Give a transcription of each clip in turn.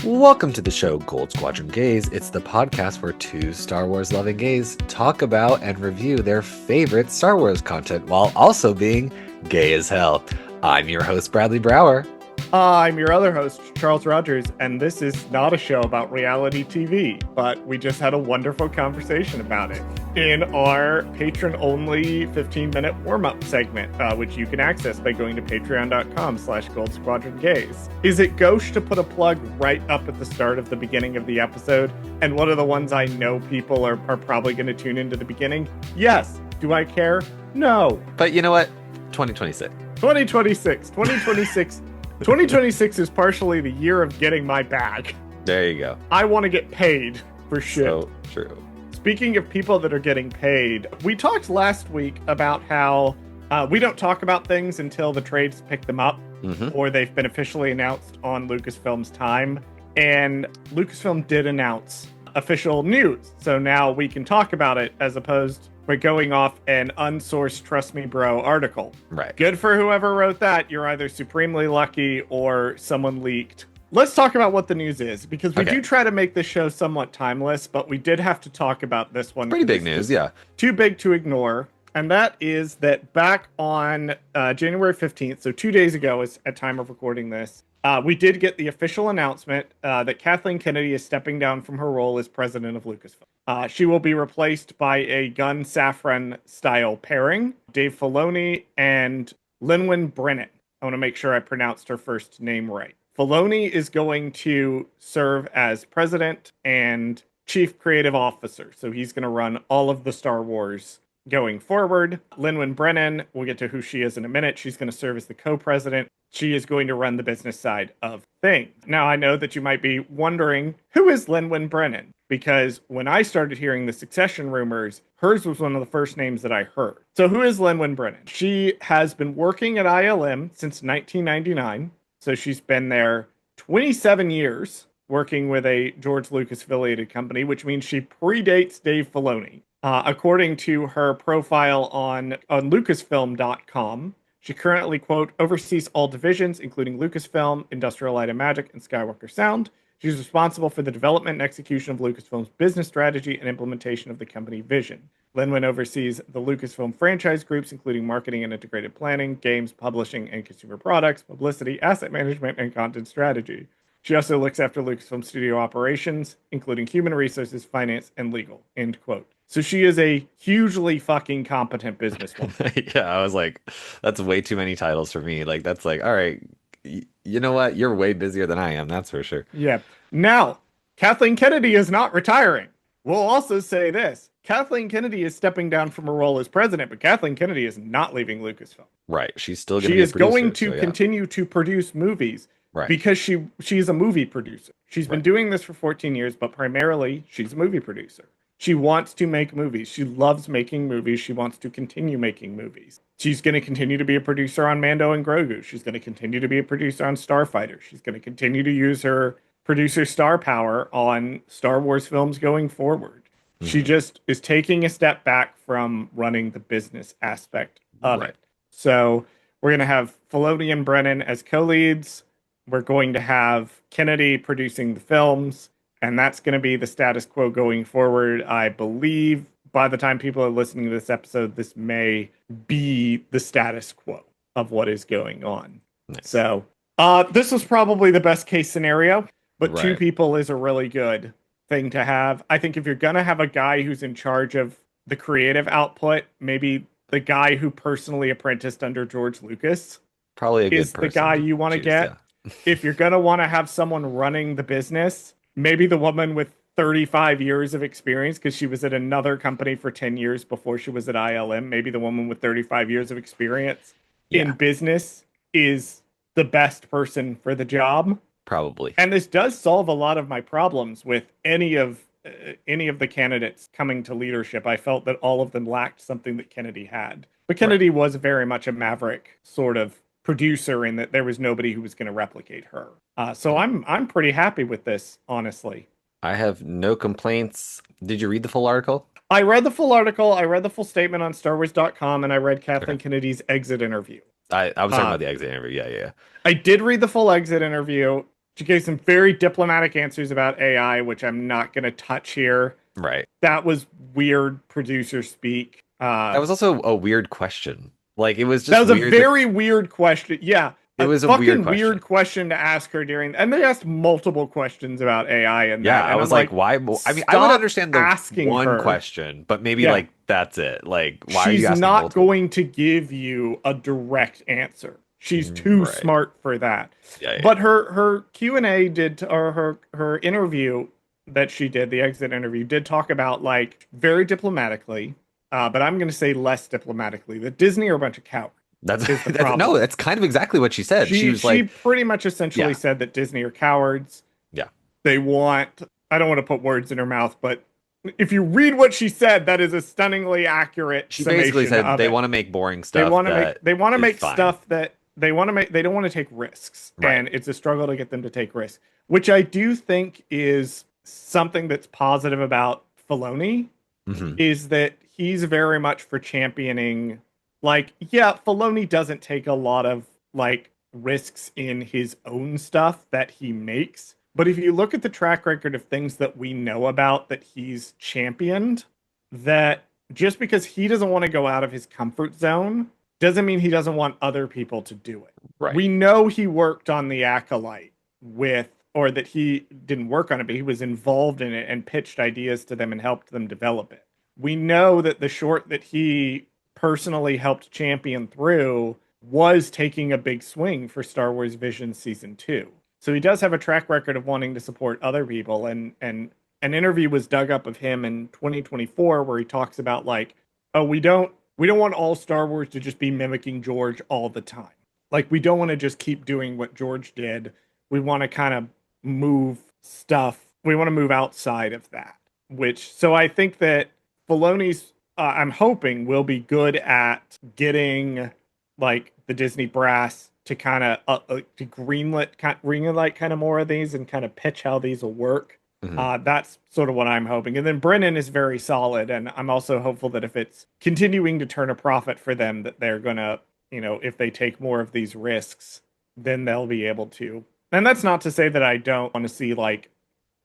Welcome to the show Gold Squadron Gays. It's the podcast where two Star Wars loving gays talk about and review their favorite Star Wars content while also being gay as hell. I'm your host, Bradley Brower. I'm your other host, Charles Rogers, and this is not a show about reality TV, but we just had a wonderful conversation about it in our patron-only 15-minute warm-up segment, which you can access by going to patreon.com/goldsquadrongays. Is it gauche to put a plug right up at the start of the beginning of the episode? And one of the ones I know people are probably going to tune into the beginning? Yes. Do I care? No. But you know what? 2026. 2026 is partially the year of getting my bag. There you go. I want to get paid for shit. So true. Speaking of people that are getting paid, we talked last week about how we don't talk about things until the trades pick them up or they've been officially announced on Lucasfilm's time. And Lucasfilm did announce official news. So now we can talk about it as opposed to going off an unsourced Trust Me Bro article. Right. Good for whoever wrote that. You're either supremely lucky or someone leaked. Let's talk about what the news is, because we do try to make this show somewhat timeless, but we did have to talk about this one. Pretty big news, yeah. Too big to ignore. And that is that back on January 15th, so 2 days ago at time of recording this, we did get the official announcement that Kathleen Kennedy is stepping down from her role as president of Lucasfilm. She will be replaced by a Gun Safran style pairing, Dave Filoni and Lynwen Brennan. I want to make sure I pronounced her first name right. Filoni is going to serve as president and chief creative officer. So he's going to run all of the Star Wars going forward. Lynwen Brennan, we'll get to who she is in a minute. She's going to serve as the co-president. She is going to run the business side of things. Now, I know that you might be wondering, who is Lynwen Brennan? Because when I started hearing the succession rumors, hers was one of the first names that I heard. So who is Lynwen Brennan? She has been working at ILM since 1999. So she's been there 27 years working with a George Lucas affiliated company, which means she predates Dave Filoni. According to her profile on Lucasfilm.com, she currently, quote, oversees all divisions, including Lucasfilm, Industrial Light and Magic, and Skywalker Sound. She's responsible for the development and execution of Lucasfilm's business strategy and implementation of the company vision. Lynwen oversees the Lucasfilm franchise groups, including marketing and integrated planning, games, publishing, and consumer products, publicity, asset management, and content strategy. She also looks after Lucasfilm studio operations, including human resources, finance, and legal, end quote. So she is a hugely fucking competent businesswoman. Yeah, I was like, that's way too many titles for me. Like, that's like, all right, you know what? You're way busier than I am, that's for sure. Yeah. Now, Kathleen Kennedy is not retiring. We'll also say this. Kathleen Kennedy is stepping down from her role as president, but Kathleen Kennedy is not leaving Lucasfilm. Right. She's still going to be a producer. She is going to continue to produce movies. Right. Because she's a movie producer. She's been doing this for 14 years, but primarily she's a movie producer. She wants to make movies. She loves making movies. She wants to continue making movies. She's going to continue to be a producer on Mando and Grogu. She's going to continue to be a producer on Starfighter. She's going to continue to use her producer star power on Star Wars films going forward. Mm-hmm. She just is taking a step back from running the business aspect of it. So we're going to have Filoni and Brennan as co-leads. We're going to have Kennedy producing the films, and that's going to be the status quo going forward. I believe by the time people are listening to this episode, this may be the status quo of what is going on. Nice. So this was probably the best case scenario, but two people is a really good thing to have. I think if you're going to have a guy who's in charge of the creative output, maybe the guy who personally apprenticed under George Lucas probably a good is person the guy you want to get. Yeah. If you're going to want to have someone running the business, maybe the woman with 35 years of experience, because she was at another company for 10 years before she was at ILM, maybe the woman with 35 years of experience in business is the best person for the job. Probably. And this does solve a lot of my problems with any of the candidates coming to leadership. I felt that all of them lacked something that Kennedy had. But Kennedy was very much a maverick sort of producer in that there was nobody who was going to replicate her. So I'm pretty happy with this, honestly. I have no complaints. Did you read the full article? I read the full article. I read the full statement on StarWars.com, and I read Kathleen Kennedy's exit interview. I was talking about the exit interview. Yeah. I did read the full exit interview. She gave some very diplomatic answers about AI, which I'm not going to touch here. Right. That was weird producer speak. That was also a weird question. Like it was That just was a weird that very weird question. Yeah, it a was a weird fucking question. weird question to ask her during, and they asked multiple questions about AI and Yeah, that, I and I'm was like, like, why? I mean, I would stop understand the asking one her. question, but maybe Yeah, like that's it. Like, why are you she's asking not multiple? going to give you a direct answer. She's too Right. smart for that. Yeah, yeah, But her Q&A did, or her interview that she did, the exit interview, did talk about like very diplomatically, but I'm going to say less diplomatically, that Disney are a bunch of cowards That's is the that's no, problem. that's kind of exactly what she said. She was She like, pretty much essentially yeah, said that Disney are cowards. yeah. They want, I don't want to put words in her mouth, but if you read what she said, that is a stunningly accurate She basically summation said of they it. want to make boring stuff that They want to is make fine. stuff that they want to make, they don't want to take risks, Right. and it's a struggle to get them to take risks, which I do think is something that's positive about Filoni, Hmm. is that he's very much for championing, like, yeah, Filoni doesn't take a lot of like risks in his own stuff that he makes, but if you look at the track record of things that we know about that he's championed, that just because he doesn't want to go out of his comfort zone doesn't mean he doesn't want other people to do it. Right. We know he worked on The Acolyte with, or that he didn't work on it, but he was involved in it and pitched ideas to them and helped them develop it. We know that the short that he personally helped champion through was taking a big swing for Star Wars Vision Season 2. So he does have a track record of wanting to support other people, and an interview was dug up of him in 2024 where he talks about like, oh, we don't want all Star Wars to just be mimicking George all the time. Like we don't want to just keep doing what George did. We want to kind of move stuff. We want to move outside of that. Which, so I think that Filoni's, I'm hoping, will be good at getting like the Disney brass to kind of to greenlight kind of more of these and kind of pitch how these will work. Hmm. That's sort of what I'm hoping. And then Brennan is very solid, and I'm also hopeful that if it's continuing to turn a profit for them, that they're gonna, you know, if they take more of these risks, then they'll be able to. And that's not to say that I don't want to see like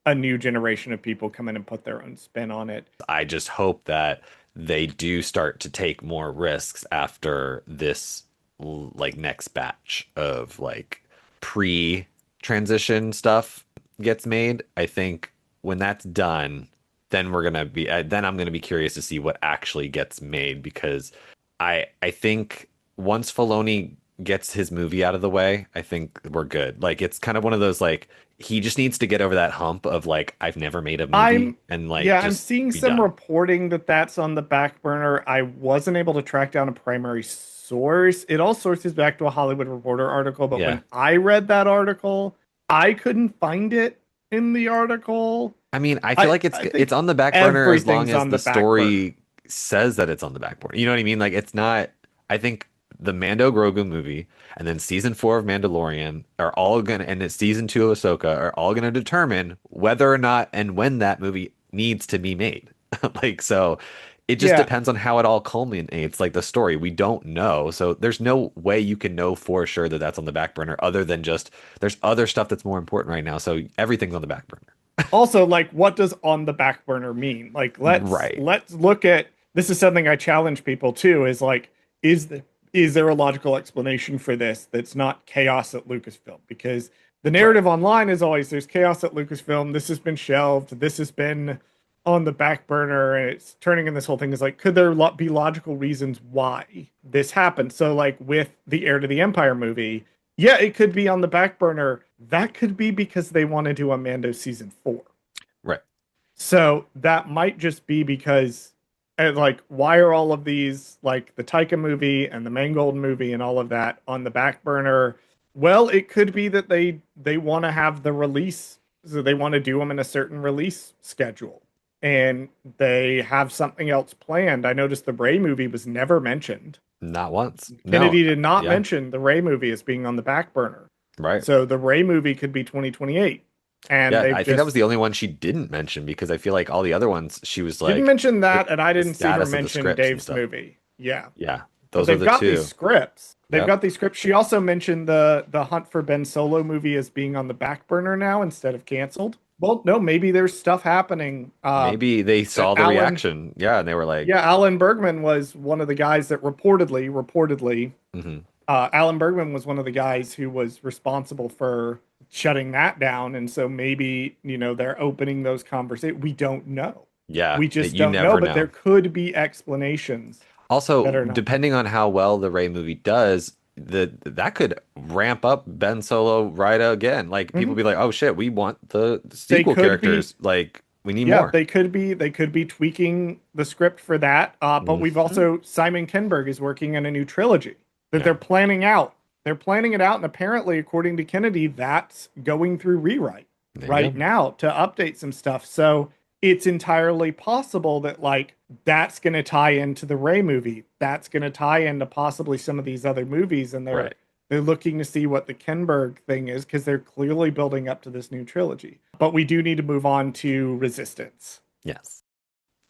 a new generation of people come in and put their own spin on it. I just hope that they do start to take more risks after this like next batch of like pre-transition stuff gets made. I think when that's done, then we're gonna be then I'm gonna be curious to see what actually gets made because I think once Filoni gets his movie out of the way, I think we're good. Like it's kind of one of those like he just needs to get over that hump of like I've never made a movie I'm and like Yeah, I'm just seeing be some done. reporting that that's on the back burner. I wasn't able to track down a primary source. It all sources back to a Hollywood Reporter article, but Yeah. when I read that article, I couldn't find it in the article. I mean, I feel like I it's think on the back burner as long everything's as on the the back burner. story says that it's on the back burner. You know what I mean? Like it's not I think the Mando Grogu movie and then season 4 of Mandalorian are all gonna and it's season 2 of Ahsoka are all gonna determine whether or not and when that movie needs to be made. Like so it just Yeah, depends on how it all culminates, like the story. We don't know. So there's no way you can know for sure that that's on the back burner other than just there's other stuff that's more important right now. So everything's on the back burner. also like what does on the back burner mean? Like Right. let's look at, this is something I challenge people to, is like, is the is there a logical explanation for this that's not chaos at Lucasfilm? Because the Right. narrative online is always there's chaos at Lucasfilm, this has been shelved, this has been on the back burner, and it's turning in this whole thing. Is like, could there be logical reasons why this happened? So like with the Heir to the Empire movie, yeah, it could be on the back burner. That could be because they want to do a Mando season 4. Right. So that might just be because, like, why are all of these, like the Taika movie and the Mangold movie and all of that, on the back burner? Well, it could be that they want to have the release, so they want to do them in a certain release schedule, and they have something else planned. I noticed the Ray movie was never mentioned. Not once. No. Kennedy did not Yeah. mention the Ray movie as being on the back burner. Right. So the Ray movie could be 2028. And Yeah. they've I think that was just the only one she didn't mention because I feel like all the other ones she was didn't like mention that, and I the didn't see her status of the mention scripts and Dave's stuff. movie. Yeah. Yeah. But Those are they've the got these two. scripts. They've Yep. got these scripts. She also mentioned the Hunt for Ben Solo movie as being on the back burner now instead of canceled. Well, no, maybe there's stuff happening. Maybe they saw the Alan, reaction. Yeah, and they were like, yeah, Alan Bergman was one of the guys that reportedly, hmm Alan Bergman was one of the guys who was responsible for shutting that down. And so maybe, they're opening those conversations. We don't know. yeah, We just you don't know, never but there know. could be explanations that Also, are not. depending on how well the Ray movie does, that could ramp up Ben Solo right again. Like people Mhm. be like, "Oh shit, we want the They sequel could be, characters. Like we need yeah, more." they could be tweaking the script for that. But we've Mhm. also, Simon Kinberg is working on a new trilogy that Yeah, they're planning out. They're planning it out, and apparently, according to Kennedy, that's going through rewrite there you right go. now to update some stuff. So it's entirely possible that like that's going to tie into the Ray movie. That's going to tie into possibly some of these other movies, and they're Right. they're looking to see what the Kinberg thing is because they're clearly building up to this new trilogy. But we do need to move on to Resistance. Yes.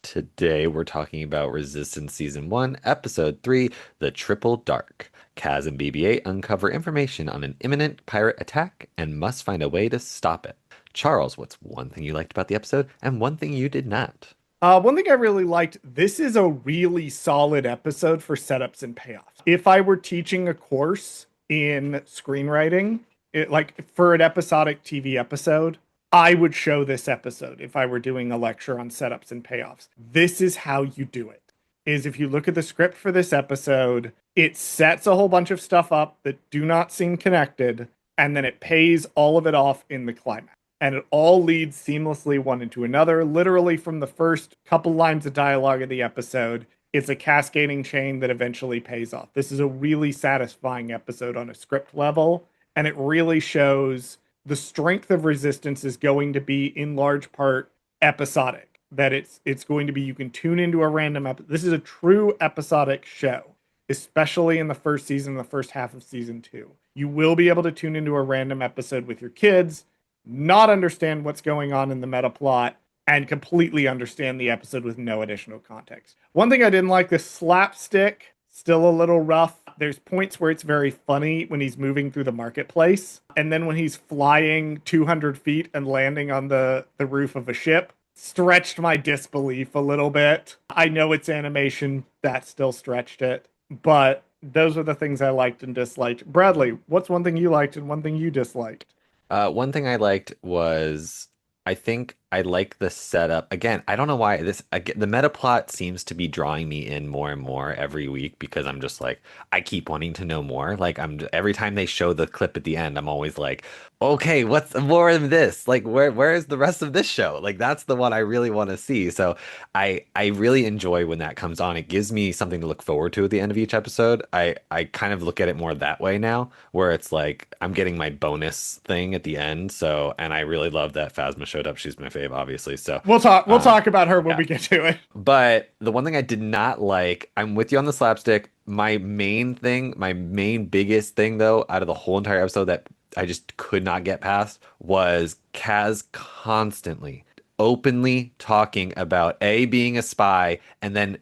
Today we're talking about Resistance Season 1, Episode 3, The Triple Dark. Kaz and BB-8 uncover information on an imminent pirate attack and must find a way to stop it. Charles, what's one thing you liked about the episode and one thing you did not? One thing I really liked, this is a really solid episode for setups and payoffs. If I were teaching a course in screenwriting, like for an episodic TV episode, I would show this episode if I were doing a lecture on setups and payoffs. This is how you do it. Is if you look at the script for this episode, it sets a whole bunch of stuff up that do not seem connected, and then it pays all of it off in the climax, and it all leads seamlessly one into another. Literally, from the first couple lines of dialogue of the episode, it's a cascading chain that eventually pays off. This is a really satisfying episode on a script level, and it really shows the strength of Resistance is going to be in large part episodic. That it's going to be, you can tune into a random episode. This is a true episodic show, especially in the first season, the first half of season 2. You will be able to tune into a random episode with your kids, not understand what's going on in the meta plot, and completely understand the episode with no additional context. One thing I didn't like, the slapstick, still a little rough. There's points where it's very funny when he's moving through the marketplace, and then when he's flying 200 feet and landing on the roof of a ship, stretched my disbelief a little bit. I know it's animation, that still stretched it, but those are the things I liked and disliked. Bradley, what's one thing you liked and one thing you disliked? One thing I liked was I think I like the setup. Again, I don't know why the meta plot seems to be drawing me in more and more every week because I'm just like I keep wanting to know more. Like every time they show the clip at the end, I'm always like, okay, what's more of this? Like where is the rest of this show? Like that's the one I really want to see. So I really enjoy when that comes on. It gives me something to look forward to at the end of each episode. I kind of look at it more that way now, where it's like I'm getting my bonus thing at the end. So, and I really love that Phasma showed up. She's my fave, obviously. So, We'll talk. We'll um, talk about her when yeah. we get to it. But the one thing I did not like, I'm with you on the slapstick. My main thing, my main biggest thing though, out of the whole entire episode that I just could not get past was Kaz constantly, openly talking about A, being a spy, and then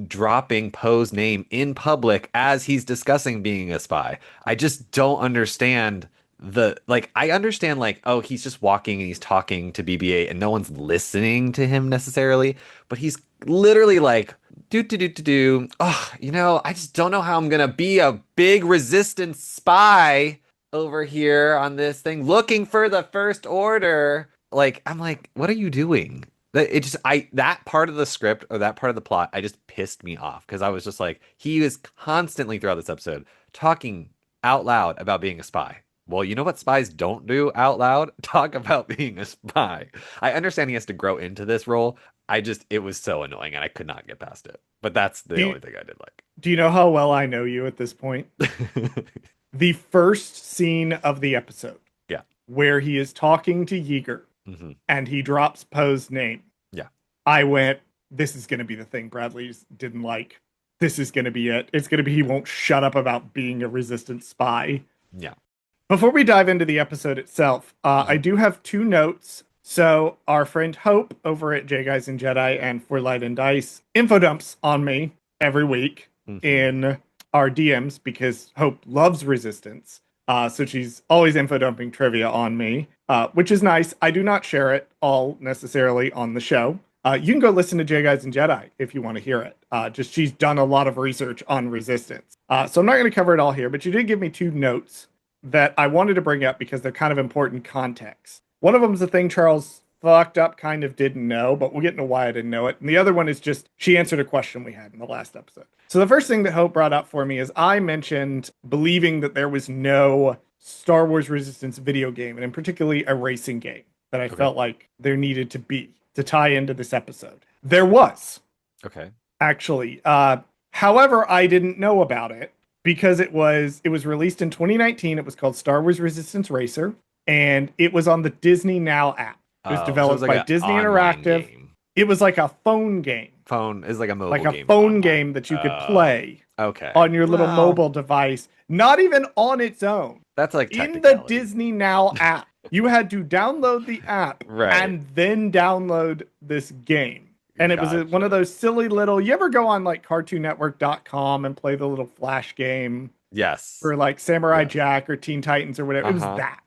dropping Poe's name in public as he's discussing being a spy. I just don't understand I understand like, oh, he's just walking and he's talking to BB-8 and no one's listening to him necessarily, but he's literally like do. Oh, I just don't know how I'm gonna be a big resistance spy over here on this thing looking for the first order. Like, I'm like, what are you doing? It just that part of the script or that part of the plot, I just pissed me off because I was just like, he is constantly throughout this episode talking out loud about being a spy. Well, you know what spies don't do out loud? Talk about being a spy. I understand he has to grow into this role. It was so annoying and I could not get past it. But that's the Do you, only thing I did do you know how well I know you at this point? like. The first scene of the episode Yeah. where he is talking to Yeager hmm and he drops Poe's name. Yeah. I went, this is going to be the thing Bradley didn't like. This is going to be it. It's going to be he won't shut up about being a resistance spy. Yeah. Before we dive into the episode itself, I hmm do have two notes. So our friend Hope over at J Guys and Jedi and For Light and Dice info dumps on me every week. Hmm. in our DMs because Hope loves Resistance. So she's always info dumping trivia on me, which is nice. I do not share it all necessarily on the show. You can go listen to J Guys and Jedi if you want to hear it. Just she's done a lot of research on Resistance. So I'm not going to cover it all here, but you did give me two notes that I wanted to bring up because they're kind of important context. One of them is the thing Charles fucked up kind of didn't know, but we'll get into why I didn't know it. And the other one is just she answered a question we had in the last episode. So the first thing that Hope brought up for me is I mentioned believing that there was no Star Wars Resistance video game, and in particularly a racing game that I Okay. felt like there needed to be to tie into this episode. There was Okay. actually. However, I didn't know about it because it was released in 2019. It was called Star Wars Resistance Racer, and it was on the Disney Now app. It was Oh, so it's developed like by an Disney online Interactive. game. It was like a phone game, Phone is like a like mobile a game phone online. game that you could Oh, play okay. on your little Well, mobile device, not even on its own. that's like In the technicality. Disney Now app, you had to download the app Right. and then download this game. And it was one of Gotcha. those silly little, you ever go on like cartoonnetwork.com and play the little flash game Yes. for like Samurai Yes. Jack or Teen Titans or whatever? It was Uh-huh. that.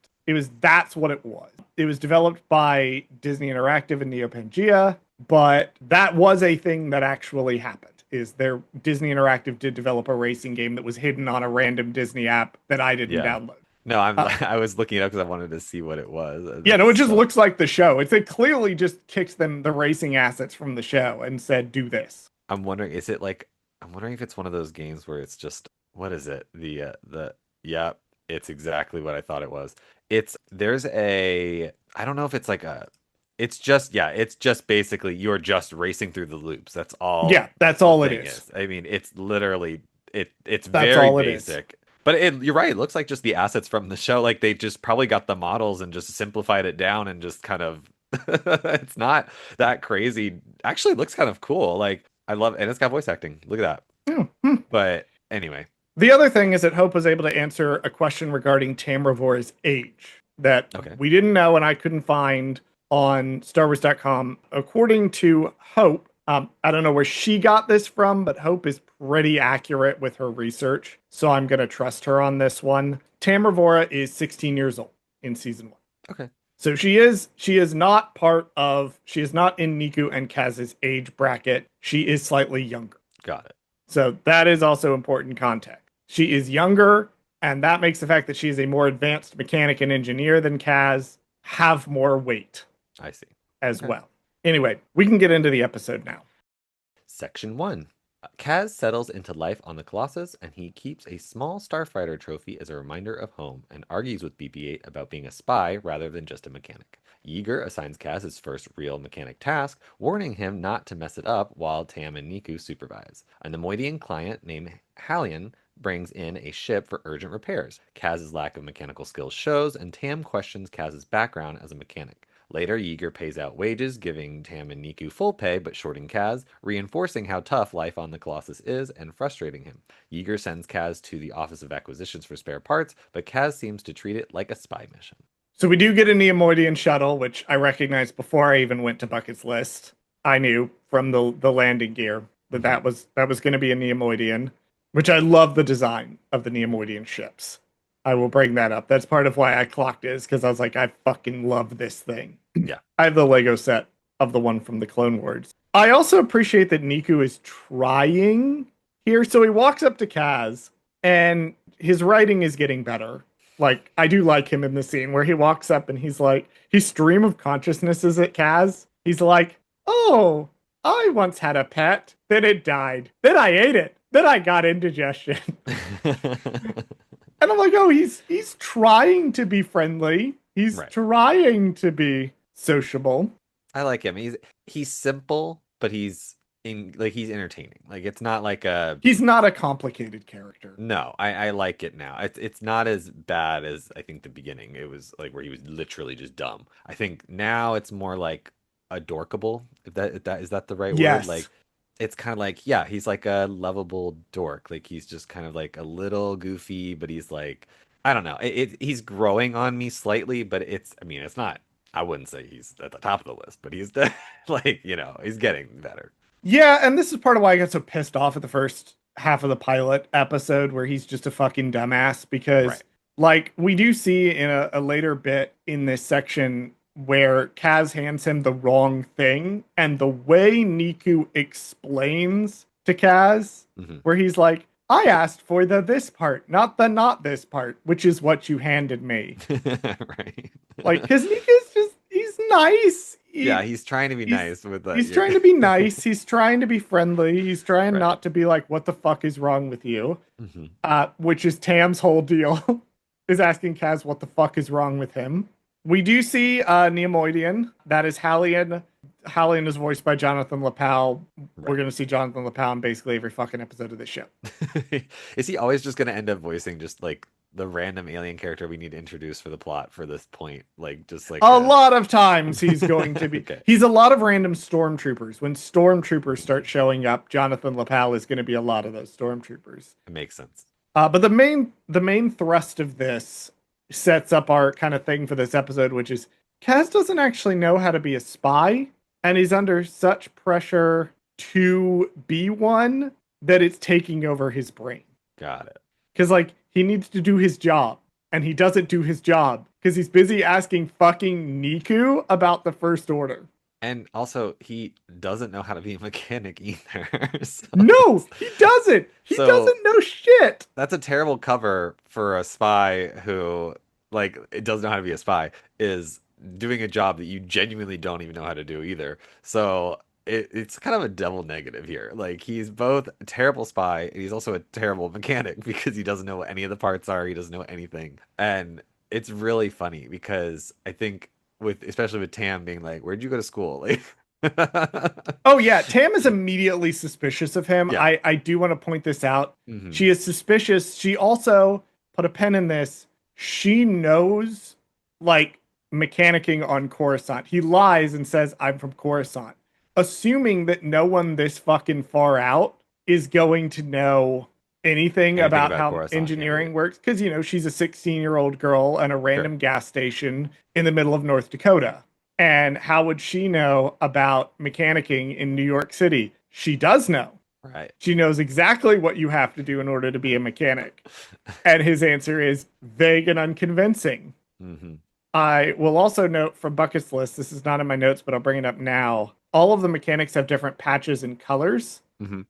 That's what it was. It was developed by Disney Interactive and Neo Pangea, but that was a thing that actually happened. Is there Disney Interactive did develop a racing game that was hidden on a random Disney app that I didn't Yeah. download. No, I'm Uh, I was looking it up because I wanted to see what it was. yeah, no, it just So looks like the show. It clearly just kicks them the racing assets from the show and said, "Do this." I'm wondering, is it like I'm wondering if it's one of those games where it's just what is it? The yeah, it's exactly what I thought it was. It's there's a I don't know if it's like a it's just yeah, it's just basically you're just racing through the loops. That's all Yeah, that's the all it thing is. is. I mean, it's literally it's That's very all it is. basic. But you're right, it looks like just the assets from the show. Like they just probably got the models and just simplified it down and just kind of it's not that crazy. Actually, it looks kind of cool. Like I love and it's got voice acting. Look at that. Hmm. But anyway, The other thing is that Hope was able to answer a question regarding Tamravor's age that okay. we didn't know and I couldn't find on StarWars.com. According to Hope, I don't know where she got this from, but Hope is pretty accurate with her research. So I'm going to trust her on this one. Tamravora is 16 years old in season one. Okay. So she is not she is not in Niku and Kaz's age bracket. She is slightly younger. Got it. So that is also important context. She is younger, and that makes the fact that she is a more advanced mechanic and engineer than Kaz have more weight I see. as Okay. well. Anyway, we can get into the episode now. Section 1. Kaz settles into life on the Colossus, and he keeps a small starfighter trophy as a reminder of home, and argues with BB-8 about being a spy rather than just a mechanic. Yeager assigns Kaz his first real mechanic task, warning him not to mess it up while Tam and Niku supervise. A Nemoidian client named Halion brings in a ship for urgent repairs. Kaz's lack of mechanical skills shows, and Tam questions Kaz's background as a mechanic. Later, Yeager pays out wages, giving Tam and Niku full pay but shorting Kaz, reinforcing how tough life on the Colossus is and frustrating him. Yeager sends Kaz to the Office of Acquisitions for spare parts, but Kaz seems to treat it like a spy mission. So we do get a Neomoidian shuttle, which I recognized before I even went to Bucket's list. I knew from the landing gear that Mm-hmm. that was going to be a Neomoidian, which I love the design of the Neomoidian ships. I will bring that up. That's part of why I clocked it, is because I was like, I fucking love this thing. Yeah. I have the Lego set of the one from the Clone Wars. I also appreciate that Niku is trying here. So he walks up to Kaz, and his writing is getting better. Like, I do like him in the scene where he walks up and he's like, his stream of consciousness is at Kaz. He's like, oh, I once had a pet. Then it died. Then I ate it. Then I got indigestion. And I'm like, oh, he's trying to be friendly. He's Right. trying to be sociable. I like him. He's simple, but he's entertaining. Like it's not like a He's not a complicated character. no. I like it now. It's not as bad as I think the beginning. It was like where he was literally just dumb. I think now it's more like adorkable. If that is that the right word? Like Yes. it's kind of like yeah, he's like a lovable dork. Like he's just kind of like a little goofy, but he's like I don't know. He's growing on me slightly, but it's I mean it's not. I wouldn't say he's at the top of the list, but he's like he's getting better. Yeah, and this is part of why I got so pissed off at the first half of the pilot episode where he's just a fucking dumbass because Right. like we do see in a later bit in this section where Kaz hands him the wrong thing and the way Niku explains to Kaz Hmm. where he's like, I asked for the this part, not the not this part, which is what you handed me. Right. Like, because Nika's just, he's nice. Yeah, he's trying to be He's nice with that. he's Yeah. trying to be nice. He's trying to be friendly. He's trying Right. not to be like, what the fuck is wrong with you? Hmm. Which is Tam's whole deal, is asking Kaz what the fuck is wrong with him. We do see Neomoidian. That is Hallian. Hallian is voiced by Jonathan LaPal. We're Right. going to see Jonathan LaPal in basically every fucking episode of this show. Is he always just gonna end up voicing just like the random alien character we need to introduce for the plot for this point? Like just like A lot of times he's going to be. Okay. He's a lot of random stormtroopers. When stormtroopers start showing up, Jonathan LaPal is going to be a lot of those stormtroopers. It makes sense. But the main thrust of this sets up our kind of thing for this episode, which is Kaz doesn't actually know how to be a spy, and he's under such pressure to be one that it's taking over his brain. Got it. Because like he needs to do his job, and he doesn't do his job because he's busy asking fucking Niku about the First Order. And also, he doesn't know how to be a mechanic either. So No, it's- he doesn't. He So- doesn't know shit. that's a terrible cover for a spy who, like, it doesn't know how to be a spy, is doing a job that you genuinely don't even know how to do either. So it's kind of a double negative here. Like, he's both a terrible spy and he's also a terrible mechanic because he doesn't know what any of the parts are. He doesn't know anything. And it's really funny because I think especially with Tam being like, "Where'd you go to school?" Like, Oh yeah, Tam is immediately suspicious of him. Yeah. I do want to point this out. Mhm. She is suspicious. She also put a pen in this. She knows like mechanicking on Coruscant. He lies and says, I'm from Coruscant, assuming that no one this fucking far out is going to know anything about how Coruscant, engineering yeah. works. Because, she's a 16-year-old girl at a random gas station in the middle of North Dakota. And how would she know about mechanicking in New York City? She does know. Right. She knows exactly what you have to do in order to be a mechanic. And his answer is vague and unconvincing. Hmm. I will also note from Bucket's list, this is not in my notes, but I'll bring it up now. All of the mechanics have different patches and colors. Hmm.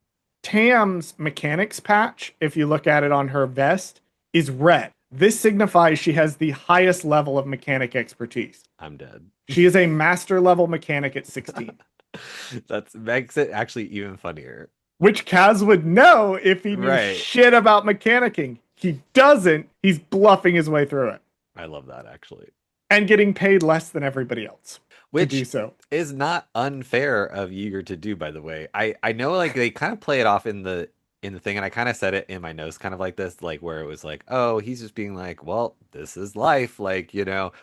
Tam's mechanics patch, if you look at it on her vest, is red. This signifies she has the highest level of mechanic expertise. I'm dead. She is a master level mechanic at 16. That makes it actually even funnier. Which Kaz would know if he knew Right. shit about mechanicking. He doesn't. He's bluffing his way through it. I love that actually. And getting paid less than everybody else to do Which so. is not unfair of Yeager to do, by the way. I know like they kind of play it off in the thing, and I kind of said it in my notes kind of like this, like where it was like, oh, he's just being like, well, this is life, like,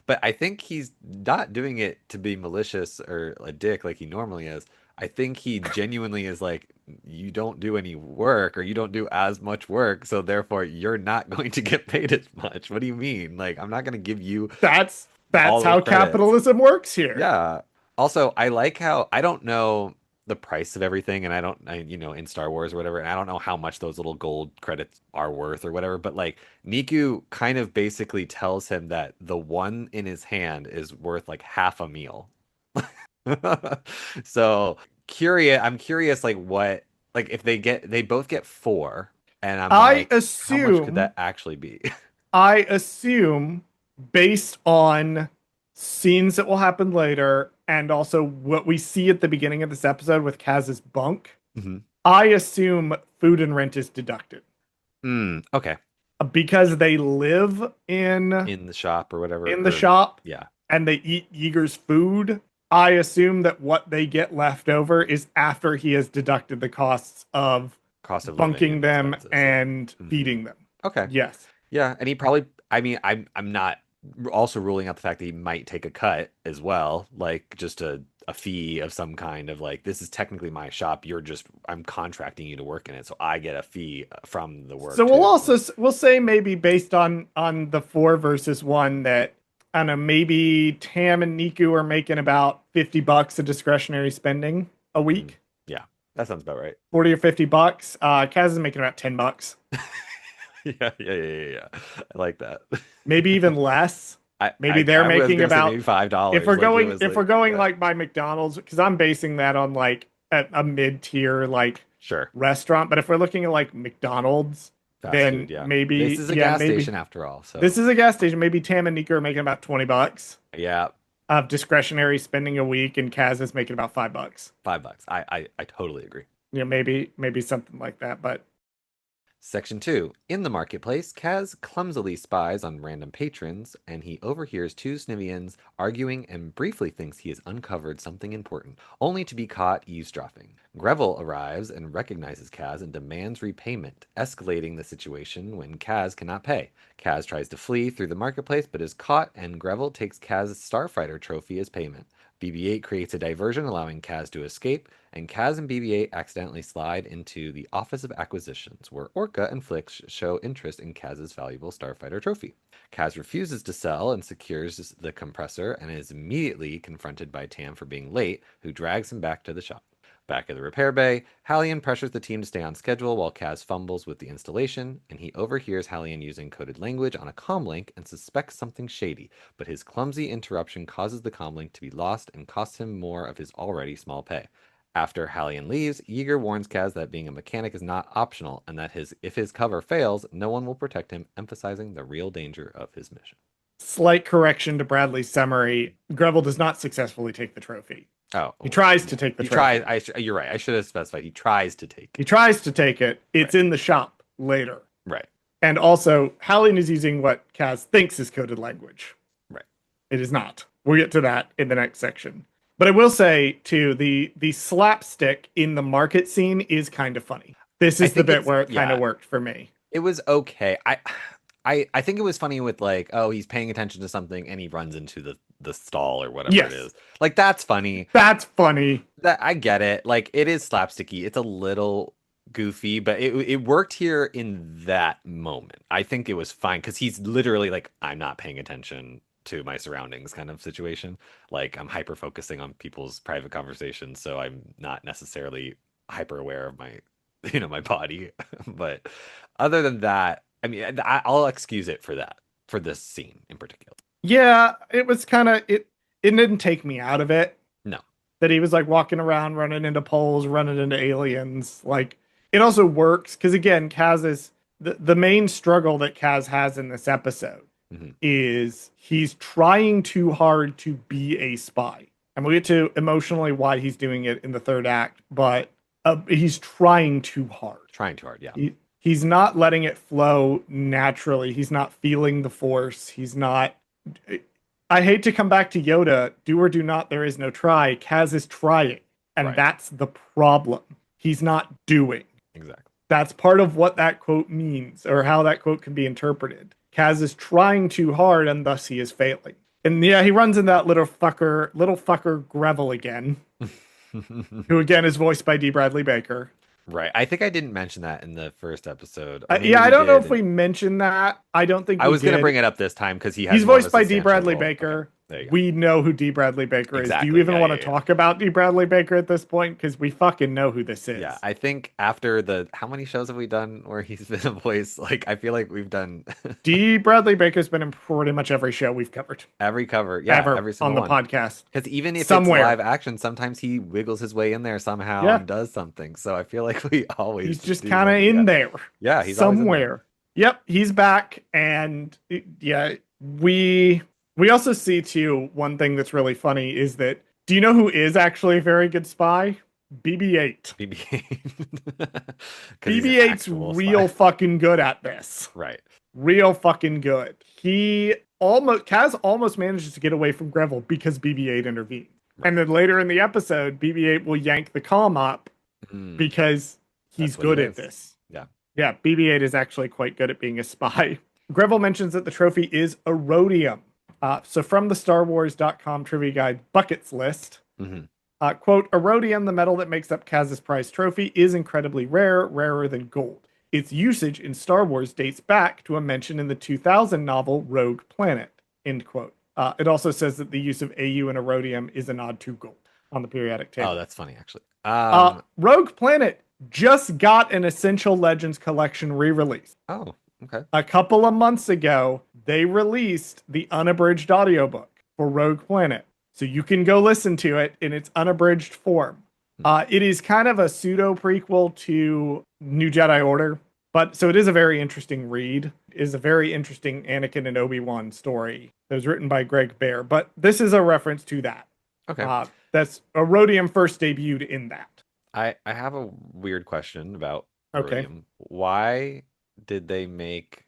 but I think he's not doing it to be malicious or a dick like he normally is. I think he genuinely is like, you don't do any work or you don't do as much work, so therefore you're not going to get paid as much. What do you mean? Like, I'm not going to give you That's all the how credits. capitalism works here. Yeah. Also, I like how I don't know the price of everything, and in Star Wars or whatever, and I don't know how much those little gold credits are worth or whatever, but like Niku kind of basically tells him that the one in his hand is worth like half a meal. So I'm curious, like what, like if they both get 4, and I'm I like, how much could assume that actually be? I assume based on scenes that will happen later and also what we see at the beginning of this episode with Kaz's bunk, Mhm. I assume food and rent is deducted Okay. because they live in In the shop or whatever. the shop Yeah. and they eat Yeager's food. I assume that what they get left over is after he has deducted the costs of Cost of living bunking and them expenses. and Mhm. feeding them. Okay. Yes. Yeah, and he probably, I mean, I'm not also ruling out the fact that he might take a cut as well, like just a fee of some kind of like, this is technically my shop. I'm contracting you to work in it, so I get a fee from the work. So we'll too. we'll say maybe based on the 4 versus 1 that I don't know, maybe Tam and Niku are making about $50 of discretionary spending a week. Yeah. That sounds about right. 40 or $50. Kaz is making about $10. Yeah. I like that. Maybe even less. Maybe they're I was making gonna say maybe about $5. Like it was if we're like, going yeah, like by McDonald's, because I'm basing that on like a mid-tier like sure. restaurant. But if we're looking at like McDonald's, Fast then food, yeah. This maybe, is a yeah, gas maybe station after all, so this is a gas station. Maybe Tam and Nico are making about $20 yeah, of discretionary spending a week, and Kaz is making about $5. $5. I totally agree. Maybe something like that. But Section 2. In the marketplace, Kaz clumsily spies on random patrons, and he overhears two Snivians arguing and briefly thinks he has uncovered something important, only to be caught eavesdropping. Greville arrives and recognizes Kaz and demands repayment, escalating the situation when Kaz cannot pay. Kaz tries to flee through the marketplace but is caught, and Greville takes Kaz's Starfighter trophy as payment. BB-8 creates a diversion, allowing Kaz to escape, and Kaz and BB-8 accidentally slide into the Office of Acquisitions, where Orca and Flix show interest in Kaz's valuable Starfighter trophy. Kaz refuses to sell and secures the compressor and is immediately confronted by Tam for being late, who drags him back to the shop. Back at the repair bay, Hallian pressures the team to stay on schedule while Kaz fumbles with the installation, and he overhears Hallian using coded language on a comlink and suspects something shady, but his clumsy interruption causes the comlink to be lost and costs him more of his already small pay. After Hallian leaves, Yeager warns Kaz that being a mechanic is not optional and that if his cover fails, no one will protect him, emphasizing the real danger of his mission. slight correction to Bradley's summary: Greville does not successfully take the trophy. Oh, He tries to yeah. take the He trophy. tries. You're right. I should have specified. He tries to take He it. tries to take it. It's Right. in the shop later. Right. And also, Hallian is using what Kaz thinks is coded language. Right. It is not. We'll get to that in the next section. But I will say, too, the slapstick in the market scene is kind of funny. This I is the think bit it's where it kind of yeah. worked for me. It was okay. I think it was funny with like, oh, he's paying attention to something and he runs into the stall or whatever it Yes, is. Like that's funny. that's funny. That I get it. Like it is slapsticky. It's a little goofy, but it worked here in that moment. I think it was fine because he's literally like, I'm not paying attention to my surroundings kind of situation. Like I'm hyper focusing on people's private conversations, so I'm not necessarily hyper aware of my my body. But other than that, I mean, I'll excuse it for that, for this scene in particular. Yeah, it was kind of it didn't take me out of it No. that he was like walking around running into poles, running into aliens. Like it also works because again, Kaz is the main struggle that Kaz has in this episode Hmm. is he's trying too hard to be a spy. And we'll get to emotionally why he's doing it in the third act, but he's trying too hard. Trying too hard, yeah. He's not letting it flow naturally. He's not feeling the force. He's not. I hate to come back to Yoda. Do or do not, there is no try. Kaz is trying. And Right. that's the problem. He's not doing. Exactly. That's part of what that quote means or how that quote can be interpreted. Kaz is trying too hard and thus he is failing. And yeah, he runs in that little fucker Greville again, who again is voiced by D. Bradley Baker. Right. I think I didn't mention that in the first episode. Yeah, I don't know if we mentioned that. I don't think I was going to did. bring it up this time because He's voiced by D. Bradley role. Baker. Okay. There you go. We know who D. Bradley Baker is. Do you Exactly. even want to talk about D. Bradley Baker at this point? Because we fucking know who this is. Yeah, I think after how many shows have we done where he's been a voice? Like, I feel like we've done D. Bradley Baker's been in pretty much every show we've covered. every cover. Yeah, Ever every single on the one. podcast. Because even if Somewhere. it's live action, sometimes he wiggles his way in there somehow Yeah. and does something. So I feel like we always He's just do kind of something. in there. Yeah, he's always in there. somewhere. Yep, he's back, and yeah, we also see too. One thing that's really funny is that do you know who is actually a very good spy? BB-8. BB-8. BB-8's real fucking good at this. Right. Real fucking good. Kaz almost manages to get away from Greville because BB-8 intervened. And then later in the episode, BB-8 will yank the comm up because he's good at this. Yeah. Yeah, BB-8 is actually quite good at being a spy. Greville mentions that the trophy is Erodium. So from the StarWars.com trivia guide buckets list, quote, Erodium, the metal that makes up Kaz's prize trophy, is incredibly rare, rarer than gold. Its usage in Star Wars dates back to a mention in the 2000 novel Rogue Planet, end quote. It also says that the use of AU and Erodium is a nod to gold. on the periodic Oh, table. that's funny actually. Rogue Planet just got an Essential Legends collection re-release. Oh, okay. A couple of months ago, they released the unabridged audiobook for Rogue Planet. So you can go listen to it in its unabridged form. Hmm. It is kind of a pseudo prequel to New Jedi Order, but so it is a very interesting read. It is a very interesting Anakin and Obi-Wan story that was written by Greg Bear, but this is a reference to that. Okay. That's Rhodium first debuted in that. I have a weird question about Okay. Rhodium. Why did they make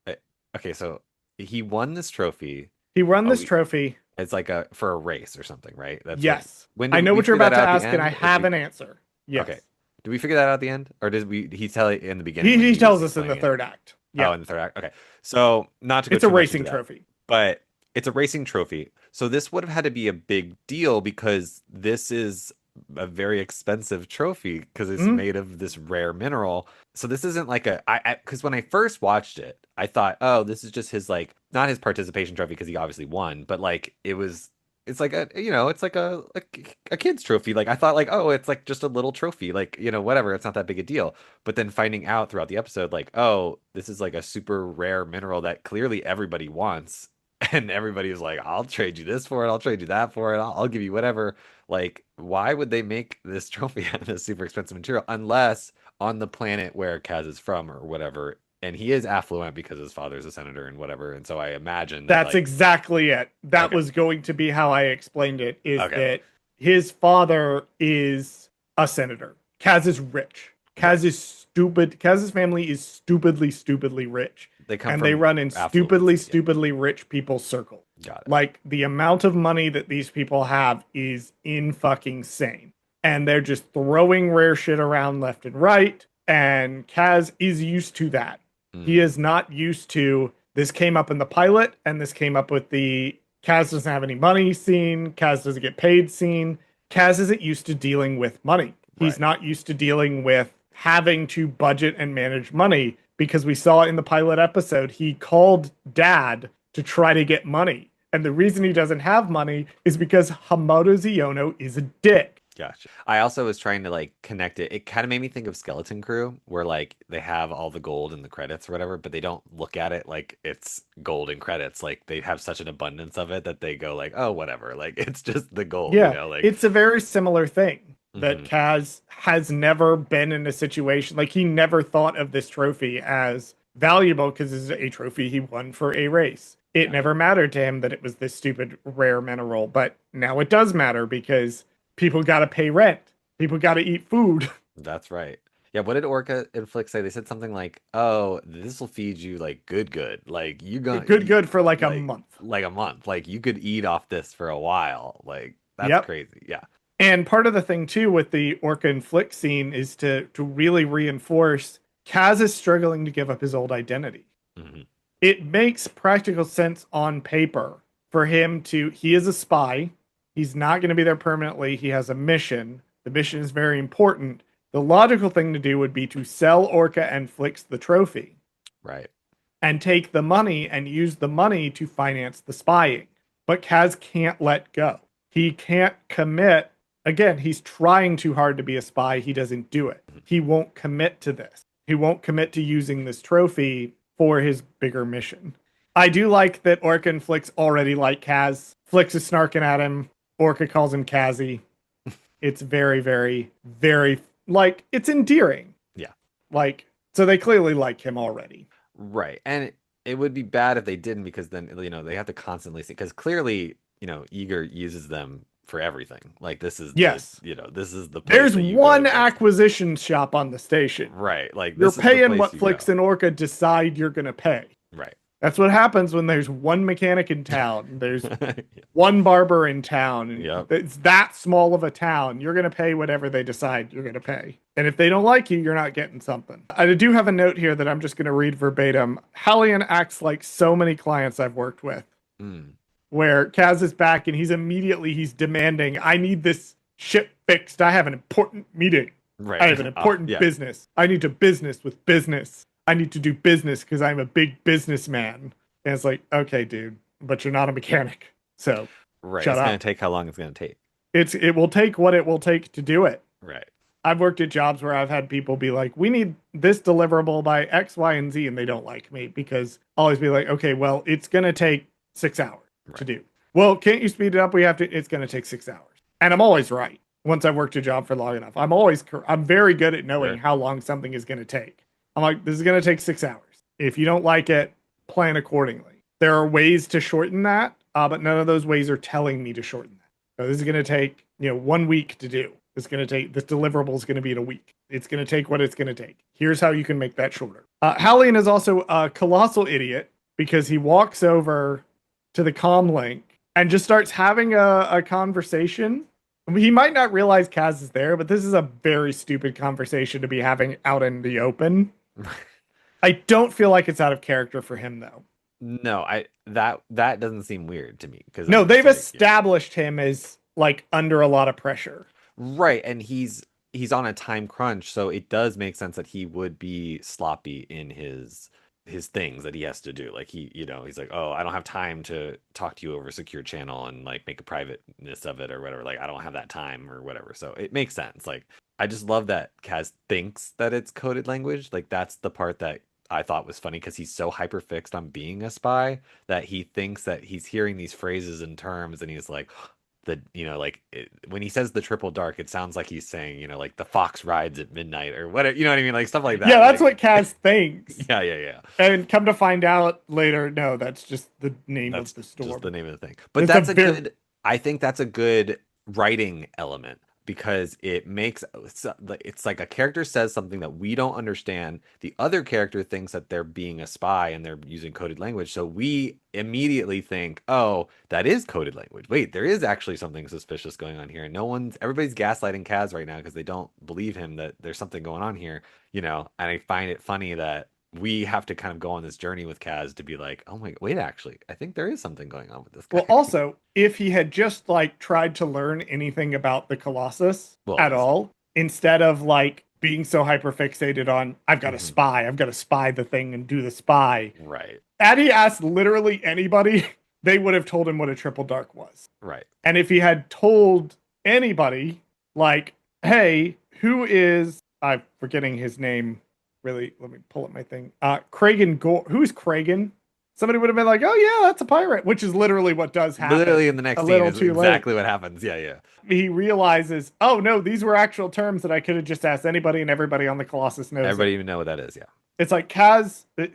uh, okay, so he won this trophy. He won Oh, this trophy. it's like a for a race or something, right? That's what Yes. when I did know we what you're figure that about to out at the ask, and I end? Or did have we an answer. okay. Yes. Did we figure that out at the end? Or did he tell it in the beginning He, when he he was tells us in the explaining it? third act. Oh, Yeah. in the third act. Okay. So not to go It's a too much into racing that, trophy. but it's a racing trophy. So this would have had to be a big deal because this is a very expensive trophy because it's Mhm. made of this rare mineral. So this isn't like because when I first watched it, I thought, oh, this is just his like not his participation trophy because he obviously won, but like it's like it's like a kid's trophy. Like I thought like, oh, it's like just a little trophy, like, whatever, it's not that big a deal. But then finding out throughout the episode, like, oh, this is like a super rare mineral that clearly everybody wants. And everybody's like, I'll trade you this for it. I'll trade you that for it. I'll give you whatever. Like, why would they make this trophy out of this super expensive material unless on the planet where Kaz is from or whatever? And he is affluent because his father's a senator and whatever. And so I imagine that, That's like, exactly it. That okay, was going to be how I explained it, is okay, that his father is a senator. Kaz is rich. right. Kaz is stupid. Kaz's family is stupidly rich. They come And they from run in affluence. Yeah, stupidly rich people's circle. got it. Like the amount of money that these people have is in fucking sane. And they're just throwing rare shit around left and right. And Kaz is used to that. He Mm, is not used to this came up in the pilot and this came up with the Kaz doesn't have any money scene. Kaz doesn't get paid scene. Kaz isn't used to dealing with money. He's right, not used to dealing with having to budget and manage money because we saw in the pilot episode he called dad to try to get money. And the reason he doesn't have money is because Hamato Ziono is a dick. gotcha. I also was trying to like connect it. It kind of made me think of Skeleton Crew, where like they have all the gold in the credits or whatever, but they don't look at it like it's gold in credits. Like they have such an abundance of it that they go like, oh, whatever. Like it's just the gold, Yeah, like. it's a very similar thing that Hmm. Kaz has never been in a situation like he never thought of this trophy as valuable because it's a trophy he won for a race. It Got it. never mattered to him that it was this stupid rare mineral, but now it does matter because people got to pay rent, people got to eat food. That's right. Yeah, what did Orca and Flick say? They said something like, "Oh, this will feed you like good. Like you got Good for like a like month. a month. Like you could eat off this for a while. Like that's Yep. crazy." Yeah. And part of the thing too with the Orca and Flick scene is to really reinforce Kaz is struggling to give up his old identity. Hmm. It makes practical sense on paper for him to he is a spy. He's not going to be there permanently. He has a mission. The mission is very important. The logical thing to do would be to sell Orca and Flicks the trophy Right. and take the money and use the money to finance the spying. But Kaz can't let go. He can't commit. Again, he's trying too hard to be a spy. He doesn't do it. He won't commit to this. He won't commit to using this trophy for his bigger mission. I do like that Orca and Flicks already like Kaz. Flicks is snarking at him. Orca calls him Kazzy. It's very, like, it's endearing. Yeah. Like, so they clearly like him already. Right. And it would be bad if they didn't because then they have to constantly see because clearly, Eager uses them for everything. Like Yes. this is the place There's that you go to one get stuff. acquisition shop on the station. Right. Like You're this is the paying place what you Flicks go. and Orca decide you're going to pay. Right. That's what happens when there's one mechanic in town. There's Yeah. one barber in town. And Yep. it's that small of a town. You're going to pay whatever they decide you're going to pay. And if they don't like you, you're not getting something. I do have a note here that I'm just going to read verbatim. Hallian acts like so many clients I've worked with, Mm. where Kaz is back and he's demanding, I need this ship fixed. I have an important meeting. Right. I have an important Yeah. business. I need to business with business. I need to do business because I'm a big businessman. And it's like, okay, dude, but you're not a mechanic. So Right. shut It's up. going to take how long it's going to take. It will take what it will take to do it. Right. I've worked at jobs where I've had people be like, we need this deliverable by X, Y, and Z, and they don't like me because I'll always be like, okay, well, it's gonna take 6 hours to Right. do. Well, can't you speed it up? It's gonna take 6 hours. And I'm always right once I've worked a job for long enough. I'm very good at knowing Sure. how long something is gonna take. I'm like, this is gonna take 6 hours. If you don't like it, plan accordingly. There are ways to shorten that, but none of those ways are telling me to shorten that. So this is going to take, 1 week to do. It's going to take, this deliverable is going to be in a week. It's going to take what it's going to take. Here's how you can make that shorter. Hallian is also a colossal idiot because he walks over to the comm link and just starts having a conversation. He might not realize Kaz is there, but this is a very stupid conversation to be having out in the open. I don't feel like it's out of character for him though. No, that doesn't seem weird to me because No, they've established him as like under a lot of pressure. right, and he's on a time crunch, so it does make sense that he would be sloppy in his things that he has to do. Like he's like, oh, I don't have time to talk to you over a secure channel and like make a privateness of it or whatever. Like I don't have that time or whatever. So it makes sense. Like I just love that Kaz thinks that it's coded language. Like that's the part that I thought was funny because he's so hyper fixed on being a spy that he thinks that he's hearing these phrases and terms and he's like when he says the triple dark, it sounds like he's saying, like the fox rides at midnight or whatever, you know what I mean? Like stuff like that. Yeah, that's like, what Kaz thinks. Yeah. And come to find out later, no, that's just the name of the store. Just the name of the thing. But that's good, I think that's a good writing element because it makes it's like a character says something that we don't understand. The other character thinks that they're being a spy and they're using coded language. So we immediately think, oh, that is coded language. Wait, there is actually something suspicious going on here. And everybody's gaslighting Kaz right now because they don't believe him that there's something going on here, and I find it funny that we have to kind of go on this journey with Kaz to be like, oh my, wait, actually, I think there is something going on with this guy. Well, also, if he had just like tried to learn anything about the Colossus at all, instead of like being so hyper fixated on, I've got to spy the thing and do the spy. Right. Had he asked literally anybody, they would have told him what a triple dark was. Right. And if he had told anybody, like, hey, who is, I'm forgetting his name. Really, let me pull up my thing. Kragan Gore. Who's Kragan? Somebody would have been like, "Oh yeah, that's a pirate," which is literally what does happen. Literally in the next scene is exactly what happens. Yeah. He realizes, oh no, these were actual terms that I could have just asked anybody, and everybody on the Colossus knows. Everybody even know what that is. Yeah. It's like Kaz. Part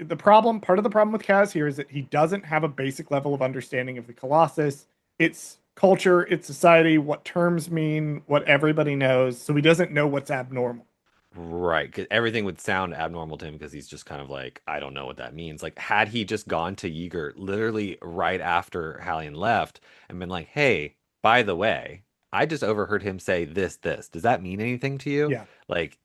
of the problem with Kaz here is that he doesn't have a basic level of understanding of the Colossus, its culture, its society, what terms mean, what everybody knows. So he doesn't know what's abnormal. Right, because everything would sound abnormal to him because he's just kind of like, I don't know what that means. Like, had he just gone to Yeager literally right after Hallian left and been like, hey, by the way, I just overheard him say this. Does that mean anything to you? Yeah. Like,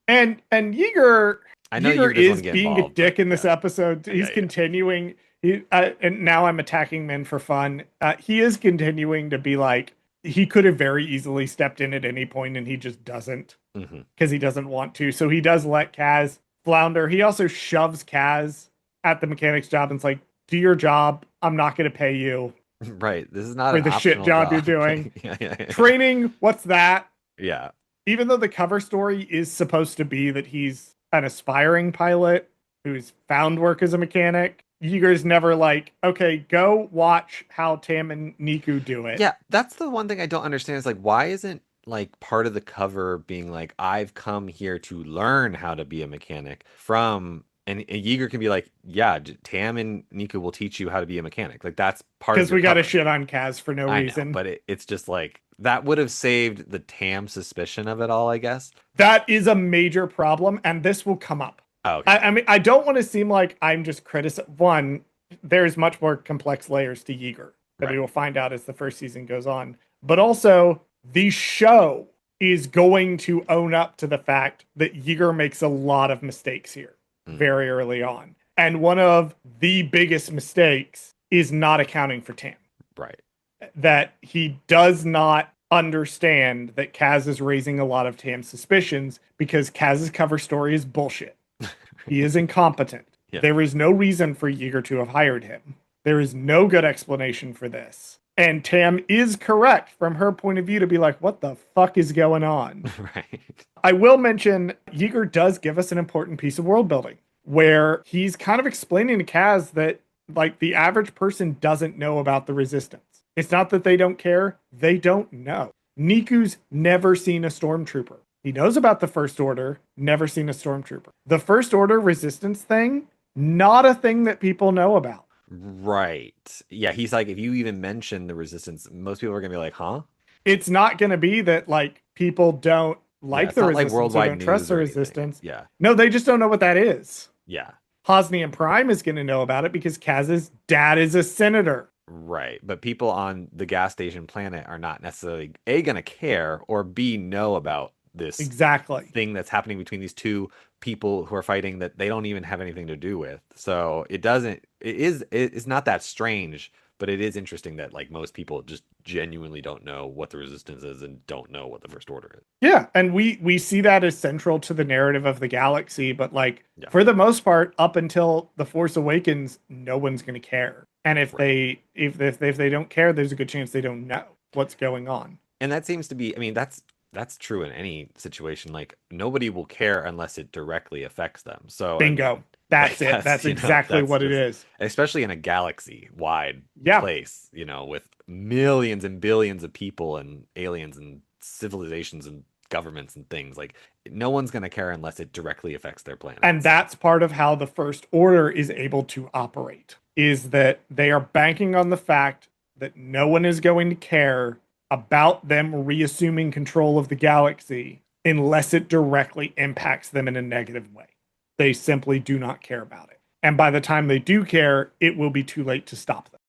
And Yeager, I know Yeager is being involved, a dick in this episode. He's continuing. And now I'm attacking men for fun. He is continuing to be like, he could have very easily stepped in at any point and he just doesn't because he doesn't want to. So he does let Kaz flounder. He also shoves Kaz at the mechanic's job and it's like, do your job. I'm not going to pay you. Right. This is not for the shit job you're doing. Yeah. Training. What's that? Yeah. Even though the cover story is supposed to be that he's an aspiring pilot who's found work as a mechanic, Yeager's never like, okay, go watch how Tam and Niku do it. Yeah, that's the one thing I don't understand is like, why isn't like part of the cover being like, I've come here to learn how to be a mechanic from, and Yeager can be like, yeah, Tam and Niku will teach you how to be a mechanic. Like that's part of because we got to shit on Kaz for no reason. Know, but it's just like, that would have saved the Tam suspicion of it all, I guess. That is a major problem, and this will come up. Oh, okay. I mean, I don't want to seem like I'm just criticizing. One, there's much more complex layers to Yeager that we will find out as the first season goes on. But also, the show is going to own up to the fact that Yeager makes a lot of mistakes here very early on. And one of the biggest mistakes is not accounting for Tam. Right. That he does not understand that Kaz is raising a lot of Tam's suspicions because Kaz's cover story is bullshit. He is incompetent. Yeah. There is no reason for Yeager to have hired him. There is no good explanation for this. And Tam is correct from her point of view to be like, what the fuck is going on? Right. I will mention Yeager does give us an important piece of world building where he's kind of explaining to Kaz that like the average person doesn't know about the resistance. It's not that they don't care, they don't know. Niku's never seen a stormtrooper. He knows about the First Order, never seen a stormtrooper. The First Order resistance thing, not a thing that people know about. Right. Yeah, he's like, if you even mention the resistance, most people are gonna be like, huh? It's not going to be that like people don't Yeah, like it's the not like resistance or worldwide don't trust news the or anything. resistance. Yeah. No, they just don't know what that is. Yeah. Hosnian Prime is going to know about it because Kaz's dad is a senator. Right. But people on the gas station planet are not necessarily A, gonna care, or B, know about this Exactly. thing that's happening between these two people who are fighting that they don't even have anything to do with. So it doesn't, it's not that strange, but it is interesting that like most people just genuinely don't know what the resistance is and don't know what the first order is. Yeah, and we see that as central to the narrative of the galaxy, but like Yeah. for the most part up until The Force Awakens, no one's going to care. And if Right. if they don't care, there's a good chance they don't know what's going on. And that seems to be, I mean, that's true in any situation. Like nobody will care unless it directly affects them. So I Bingo. mean, like That's it. That's exactly that's what it just is. especially in a galaxy wide Yeah. place, with millions and billions of people and aliens and civilizations and governments and things. Like no one's gonna care unless it directly affects their And planets. that's part of how the First Order is able to operate, is that they are banking on the fact that no one is going to care about them reassuming control of the galaxy unless it directly impacts them in a negative way. They simply do not care about it. And by the time they do care, it will be too late to stop them.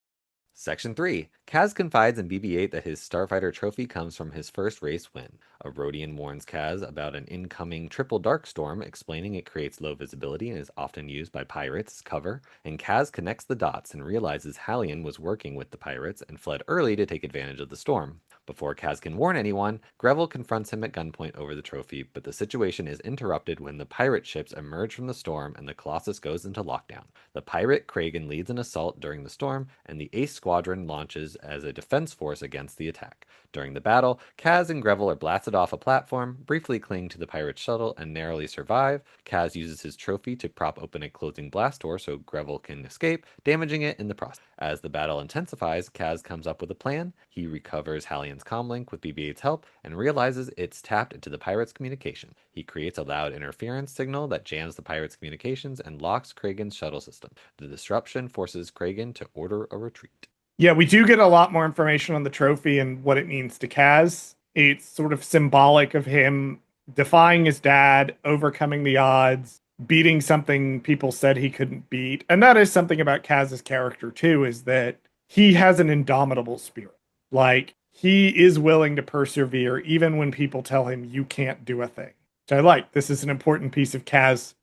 Section 3. Kaz confides in BB-8 that his Starfighter trophy comes from his first race win. A Rhodian warns Kaz about an incoming triple dark storm, explaining it creates low visibility and is often used by pirates as cover, and Kaz connects the dots and realizes Hallion was working with the pirates and fled early to take advantage of the storm. Before Kaz can warn anyone, Greville confronts him at gunpoint over the trophy, but the situation is interrupted when the pirate ships emerge from the storm and the Colossus goes into lockdown. The pirate Kragan leads an assault during the storm, and the Ace Squadron launches as a defense force against the attack. During the battle, Kaz and Greville are blasted off a platform, briefly cling to the pirate shuttle, and narrowly survive. Kaz uses his trophy to prop open a closing blast door so Greville can escape, damaging it in the process. As the battle intensifies, Kaz comes up with a plan. He recovers Hallion's comlink with BB-8's help and realizes it's tapped into the pirates' communication. He creates a loud interference signal that jams the pirates' communications and locks Kragan's shuttle system. The disruption forces Kragan to order a retreat. Yeah, we do get a lot more information on the trophy and what it means to Kaz. It's sort of symbolic of him defying his dad, overcoming the odds, beating something people said he couldn't beat. And that is something about Kaz's character too, is that he has an indomitable spirit. Like he is willing to persevere even when people tell him you can't do a thing. Which I like. This is an important piece of Kaz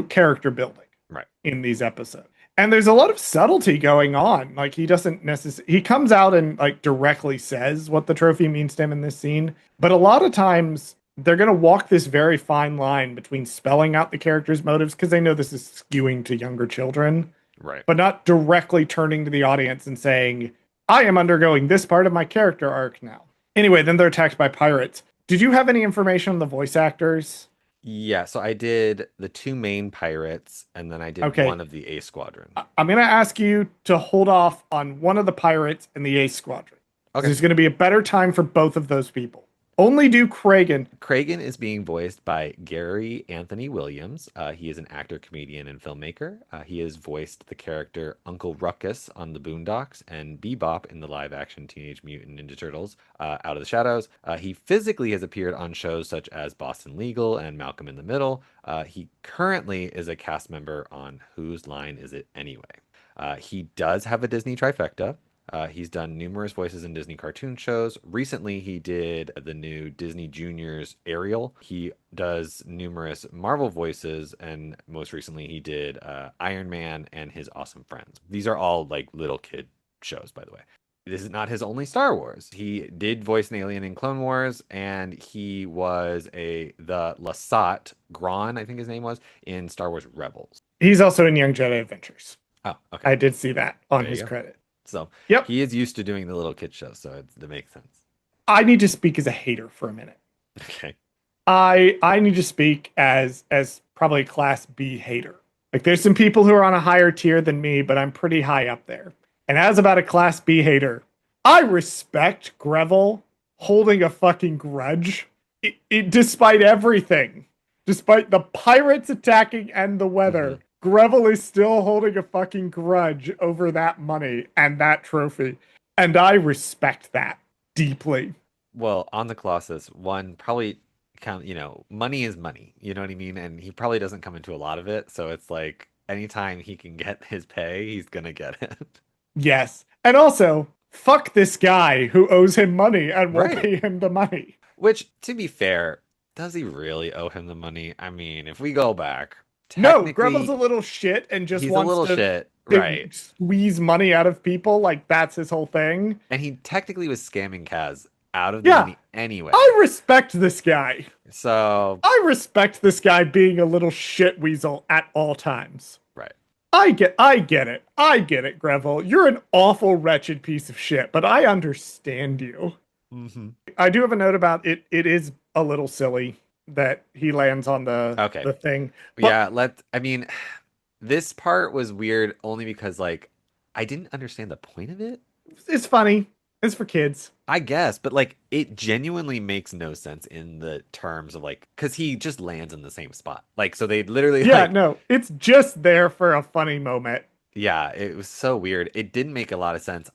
character building Right. in these episodes. And there's a lot of subtlety going on. Like he doesn't necessarily, he comes out and like directly says what the trophy means to him in this scene, but a lot of times they're going to walk this very fine line between spelling out the character's motives because they know this is skewing to younger children, Right. but not directly turning to the audience and saying, I am undergoing this part of my character arc now. Anyway, then they're attacked by pirates. Did you have any information on the voice actors? Yeah, so I did the two main pirates, and then I did Okay, one of the A Squadron. I'm going to ask you to hold off on one of the pirates and the Ace Squadron. Okay. There's going to be a better time for both of those people. Only do Kragan. Kragan is being voiced by Gary Anthony Williams. He is an actor, comedian, and filmmaker. He has voiced the character Uncle Ruckus on the Boondocks and Bebop in the live-action Teenage Mutant Ninja Turtles Out of the Shadows. He physically has appeared on shows such as Boston Legal and Malcolm in the Middle. He currently is a cast member on Whose Line Is It Anyway? He does have a Disney trifecta. He's done numerous voices in Disney cartoon shows. Recently, he did the new Disney Juniors Ariel. He does numerous Marvel voices, and most recently, he did Iron Man and His Awesome Friends. These are all like little kid shows, by the way. This is not his only Star Wars. He did voice an alien in Clone Wars, and he was the Lasat Gron, I think his name was, in Star Wars Rebels. He's also in Young Jedi Adventures. Oh, okay. I did see that on There you his go. credit. So Yep. he is used to doing the little kid show, so it makes sense. I need to speak as a hater for a minute. Okay. I need to speak as probably a class B hater. Like there's some people who are on a higher tier than me, but I'm pretty high up there. And as about a class B hater, I respect Greville holding a fucking grudge. Despite everything, despite the pirates attacking and the Hmm. weather, Greville is still holding a fucking grudge over that money and that trophy. And I respect that deeply. Well, on the Colossus, one probably count, money is money. You know what I mean? And he probably doesn't come into a lot of it, so it's like anytime he can get his pay, he's gonna get it. Yes. And also, fuck this guy who owes him money and won't Right. pay him the money. Which, to be fair, does he really owe him the money? I mean, if we go back, No, Greville's a technically, little shit and just he's a wants little shit, to right? squeeze money out of people. Like, that's his whole thing. And he technically was scamming Kaz out of the Yeah, money anyway. I respect this guy. So, I respect this guy being a little shit weasel at all times. right. I get it, Greville. You're an awful, wretched piece of shit, but I understand you. Hmm. I do have a note about it. It is a little silly that he lands on Okay. the thing, but Yeah, I mean, this part was weird only because, like, I didn't understand the point of it. it's funny. It's for kids. I guess, but like, it genuinely makes no sense in the terms of like, because he just lands in the same spot. Like, so they literally, Yeah, like, no, it's just there for a funny moment. yeah, it was so weird. It didn't make a lot of sense.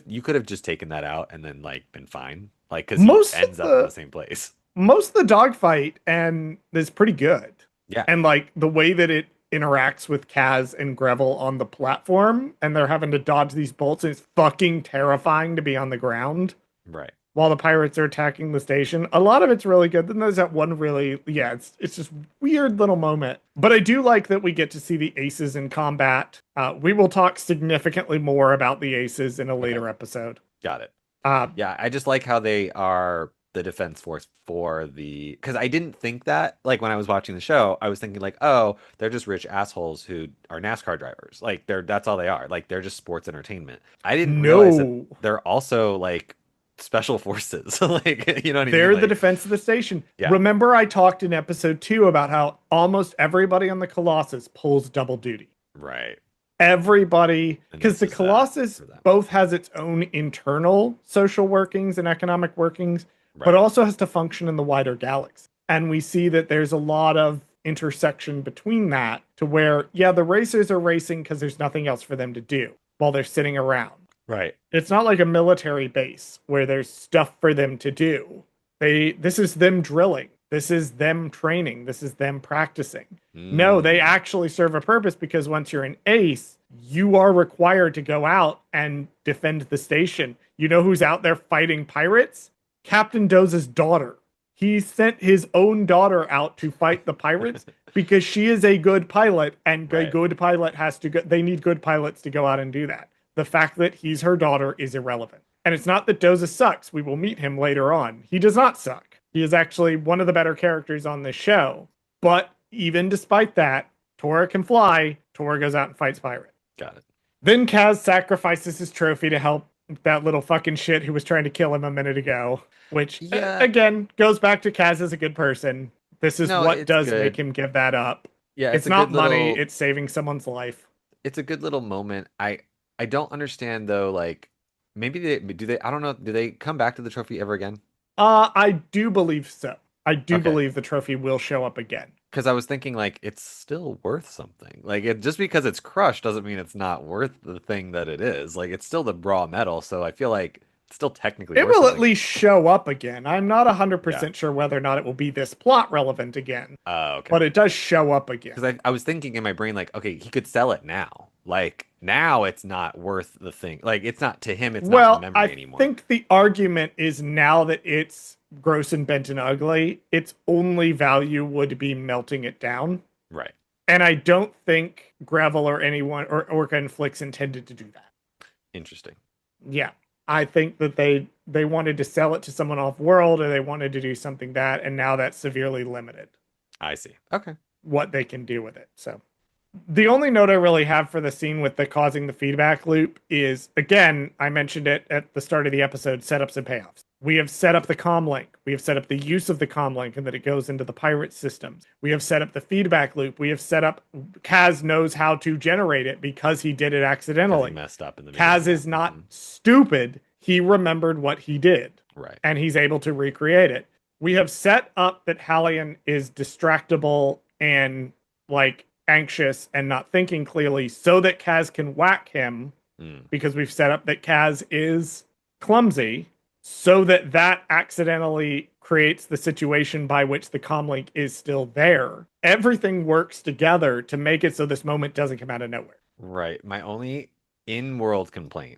You could have just taken that out and then, like, been fine. Like, because he Most of ends up in the the same place. most of the dogfight and is pretty good. Yeah, And like the way that it interacts with Kaz and Greville on the platform, and they're having to dodge these bolts, and it's fucking terrifying to be on the ground right. while the pirates are attacking the station. A lot of it's really good. Then there's that one really, yeah, it's just weird little moment. But I do like that we get to see the aces in combat. We will talk significantly more about the aces in a Okay, later episode. got it. Uh, Yeah, I just like how they are the defense force for the because I didn't think that like when I was watching the show, I was thinking like, oh, they're just rich assholes who are NASCAR drivers. Like that's all they are. Like they're just sports entertainment. I didn't realize that no, they're also like special forces. Like, you know what I mean? they're the Like, defense of the station. yeah, Remember, I talked in episode 2 about how almost everybody on the Colossus pulls double duty. right. Everybody, And because this the is that Colossus for them. both has its own internal social workings and economic workings, but Right. also has to function in the wider galaxy. And we see that there's a lot of intersection between that to where, yeah, the racers are racing because there's nothing else for them to do while they're sitting around. Right. It's not like a military base where there's stuff for them to do. This is them drilling. This is them training. This is them practicing. No, they Mm, actually serve a purpose because once you're an ace, you are required to go out and defend the station. You know who's out there fighting pirates? Captain Doza's daughter. He sent his own daughter out to fight the pirates because she is a good pilot, and a right. good pilot has to go. They need good pilots to go out and do that. The fact that he's her daughter is irrelevant. And it's not that Doza sucks. We will meet him later on. He does not suck. He is actually one of the better characters on this show. But even despite that, Tora can fly. Tora goes out and fights pirates. Got it. Then Kaz sacrifices his trophy to help that little fucking shit who was trying to kill him a minute ago, which Yeah. again goes back to Kaz as a good person. This is No, what it's does make good. him give that up. Yeah, it's It's a good not money, little it's saving someone's life. it's a good little moment. I don't understand though, like maybe they I don't know, do they come back to the trophy ever again? I do believe so. I do Okay. believe the trophy will show up again. Because I was thinking like it's still worth something. Like just because it's crushed doesn't mean it's not worth the thing that it is. Like it's still the raw metal, so I feel like it's still technically It worth will at something. least show up again. I'm not Yeah. 100% sure whether or not it will be this plot relevant again, Okay. but it does show up again. Because I was thinking in my brain like, okay, he could sell it now. Like now it's not worth the thing. Like it's not to him, it's not the Well, memory I anymore. think the argument is now that it's gross and bent and ugly, its only value would be melting it down. Right. And I don't think Gravel or anyone or Orca and Flix intended to do that. Interesting. Yeah. I think that they wanted to sell it to someone off world or they wanted to do something that, and now that's severely limited I see. Okay. what they can do with it. So The only note I really have for the scene with the causing the feedback loop is, again, I mentioned it at the start of the episode, setups and payoffs. We have set up the comm link. We have set up the use of the comm link and that it goes into the pirate systems. We have set up the feedback loop. We have set up Kaz knows how to generate it because he did it Because he accidentally. messed up in the beginning. Kaz is not stupid. He remembered what he did. Right. And he's able to recreate it. We have set up that Hallian is distractible and like anxious and not thinking clearly so that Kaz can whack him because we've set up that Kaz is clumsy so that that accidentally creates the situation by which the comlink is still there. Everything works together to make it so this moment doesn't come out of nowhere. Right. My only in-world complaint,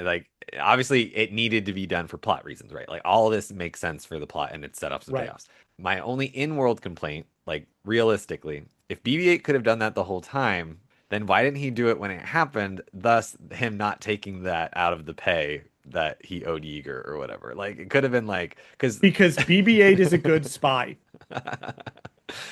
like obviously it needed to be done for plot reasons, right? Like all of this makes sense for the plot and its setups and Right. payoffs. My only in-world complaint, like realistically, if BB-8 could have done that the whole time, then why didn't he do it when it happened? Thus, him not taking that out of the pay that he owed Yeager or whatever. Like it could have been like because BB-8 is a good spy.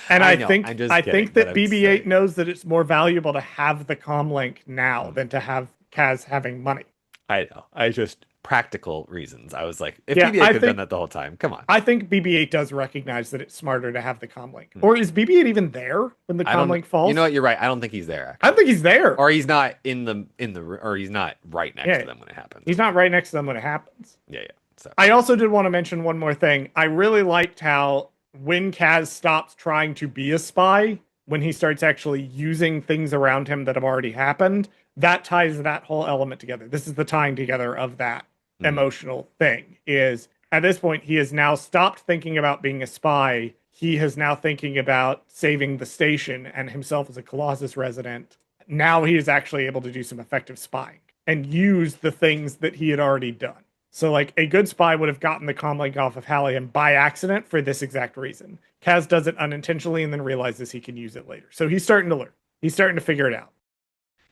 And I I know, think I'm just I kidding, think but that I'm BB-8 saying. knows that it's more valuable to have the comm link now than to have Kaz having money. I know. I just practical reasons. I was like, if Yeah, BB-8 could have done that the whole time, come on. I think BB-8 does recognize that it's smarter to have the comm link. Or is BB-8 even there when the I comm don't. link falls? You know what? You're right. I don't think he's there I don't actually, think he's there. or he's not or he's not right next Yeah, to them when it happens. he's not right next to them when it happens. Yeah, yeah. So I also did want to mention one more thing. I really liked how when Kaz stops trying to be a spy, when he starts actually using things around him that have already happened, that ties that whole element together. This is the tying together of that emotional thing. Is at this point he has now stopped thinking about being a spy. He is now thinking about saving the station and himself as a Colossus resident. Now he is actually able to do some effective spying and use the things that he had already done. So, like, a good spy would have gotten the comlink off of Hallian by accident for this exact reason. Kaz does it unintentionally and then realizes he can use it later. So he's starting to learn. He's starting to figure it out.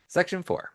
Section 4.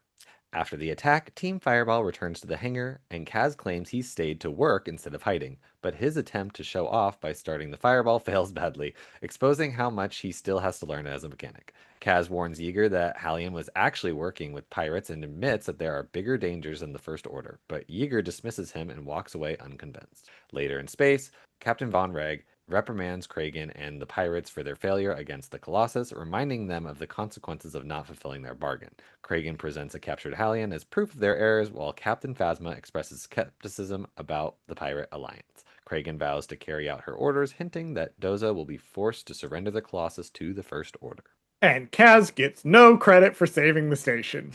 After the attack, Team Fireball returns to the hangar, and Kaz claims he stayed to work instead of hiding, but his attempt to show off by starting the Fireball fails badly, exposing how much he still has to learn as a mechanic. Kaz warns Yeager that Hallian was actually working with pirates and admits that there are bigger dangers than the First Order, but Yeager dismisses him and walks away unconvinced. Later in space, Captain Von Reg reprimands Kragan and the pirates for their failure against the Colossus, reminding them of the consequences of not fulfilling their bargain. Kragan presents a captured Hallian as proof of their errors, while Captain Phasma expresses skepticism about the pirate alliance. Kragan vows to carry out her orders, hinting that Doza will be forced to surrender the Colossus to the First Order. And Kaz gets no credit for saving the station.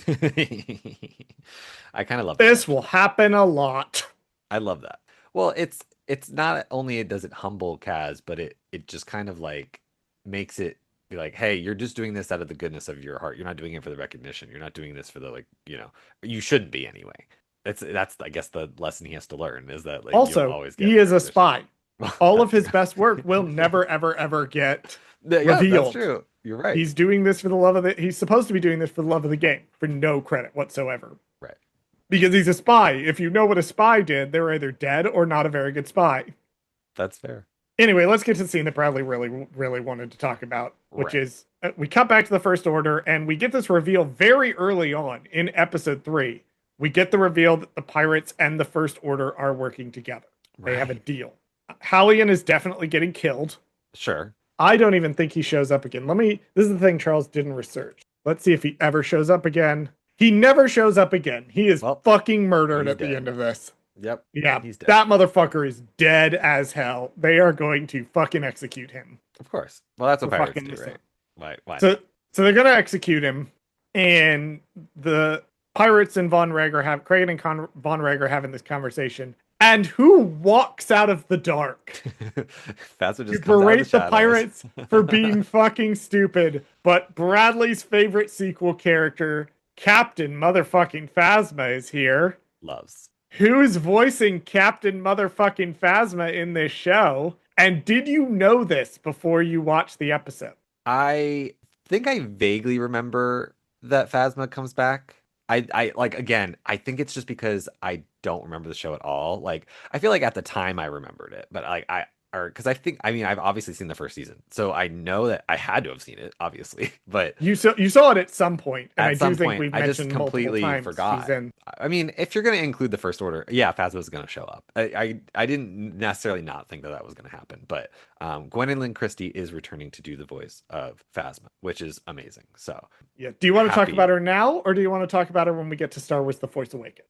I kind of love that. This will happen a lot. I love that. Well, it's not only does it humble Kaz, but it just kind of like makes it be like, hey, you're just doing this out of the goodness of your heart. You're not doing it for the recognition. You're not doing this for the like, you shouldn't be anyway. That's I guess the lesson he has to learn is that like you'll Also, always get he is a recognition. spy. All of That's his best work will never, ever, ever get Yeah, revealed. that's true. You're right. He's doing this for the love of it. He's supposed to be doing this for the love of the game, for no credit whatsoever. Right. Because he's a spy. If you know what a spy did, they're either dead or not a very good spy. That's fair. Anyway, let's get to the scene that Bradley really, really wanted to talk about, which Right. is we cut back to the First Order and we get this reveal very early on in episode 3. We get the reveal that the pirates and the First Order are working together. They have a deal. Hallian is definitely getting killed. Sure. I don't even think he shows up again. This is the thing Charles didn't research. Let's see if he ever shows up again. He never shows up again. He is fucking murdered at the end of this. Yep. Yeah, He's dead. that motherfucker is dead as hell. They are going to fucking execute him. Of course. Well, that's what For pirates fucking do, right? Why? So they're gonna execute him, and the pirates and Craig and Von Reg are having this conversation. And who walks out of the dark? That's what You just comes out of berate the shadows. pirates for being fucking stupid, but Bradley's favorite sequel character, Captain motherfucking Phasma, is here. Loves. Who's voicing Captain motherfucking Phasma in this show? And did you know this before you watched the episode? I think I vaguely remember that Phasma comes back. I like again, I think it's just because I don't remember the show at all. Like I feel like at the time I remembered it, but like I or because I mean, I've obviously seen the first season, so I know that I had to have seen it, obviously. But You saw it at some point, and I at do some think point, we've I just mentioned multiple completely times she's forgot. in. I mean, if you're going to include the First Order, yeah, Phasma's going to show up. I didn't necessarily not think that that was going to happen, but Gwendolyn Christie is returning to do the voice of Phasma, which is amazing. So Yeah. Do you want to talk happy. about her now, or do you want to talk about her when we get to Star Wars: The Force Awakens?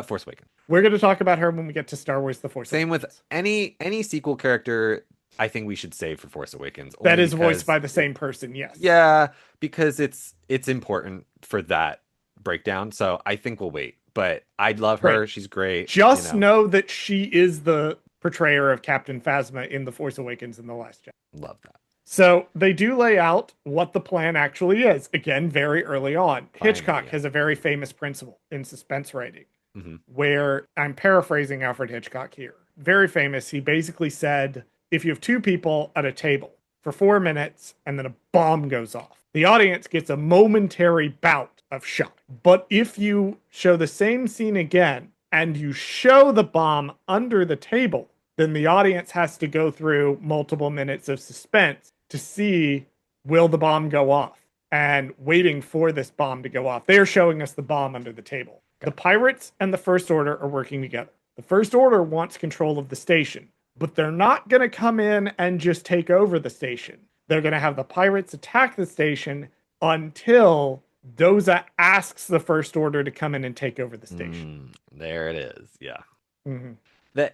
Force Awakens. We're going to talk about her when we get to Star Wars: The Force Same with Awakens. any sequel character. I think we should save for Force Awakens That only is voiced because by the same person. Yes. yeah, because it's important for that breakdown. So I think we'll wait. But I love Great. her. She's great. Just know that she is the portrayer of Captain Phasma in The Force Awakens in The Last Jedi. Love that. So they do lay out what the plan actually is. Again, very early on. Finally, Hitchcock yeah. has a very famous principle in suspense writing Mm-hmm. where I'm paraphrasing Alfred Hitchcock here. Very famous. He basically said, if you have two people at a table for 4 minutes and then a bomb goes off, the audience gets a momentary bout of shock. But if you show the same scene again and you show the bomb under the table, then the audience has to go through multiple minutes of suspense to see, will the bomb go off? And waiting for this bomb to go off. They're showing us the bomb under the table. The pirates and the First Order are working together. The First Order wants control of the station, but they're not going to come in and just take over the station. They're going to have the pirates attack the station until Doza asks the First Order to come in and take over the station. There it is. Yeah. Mm-hmm.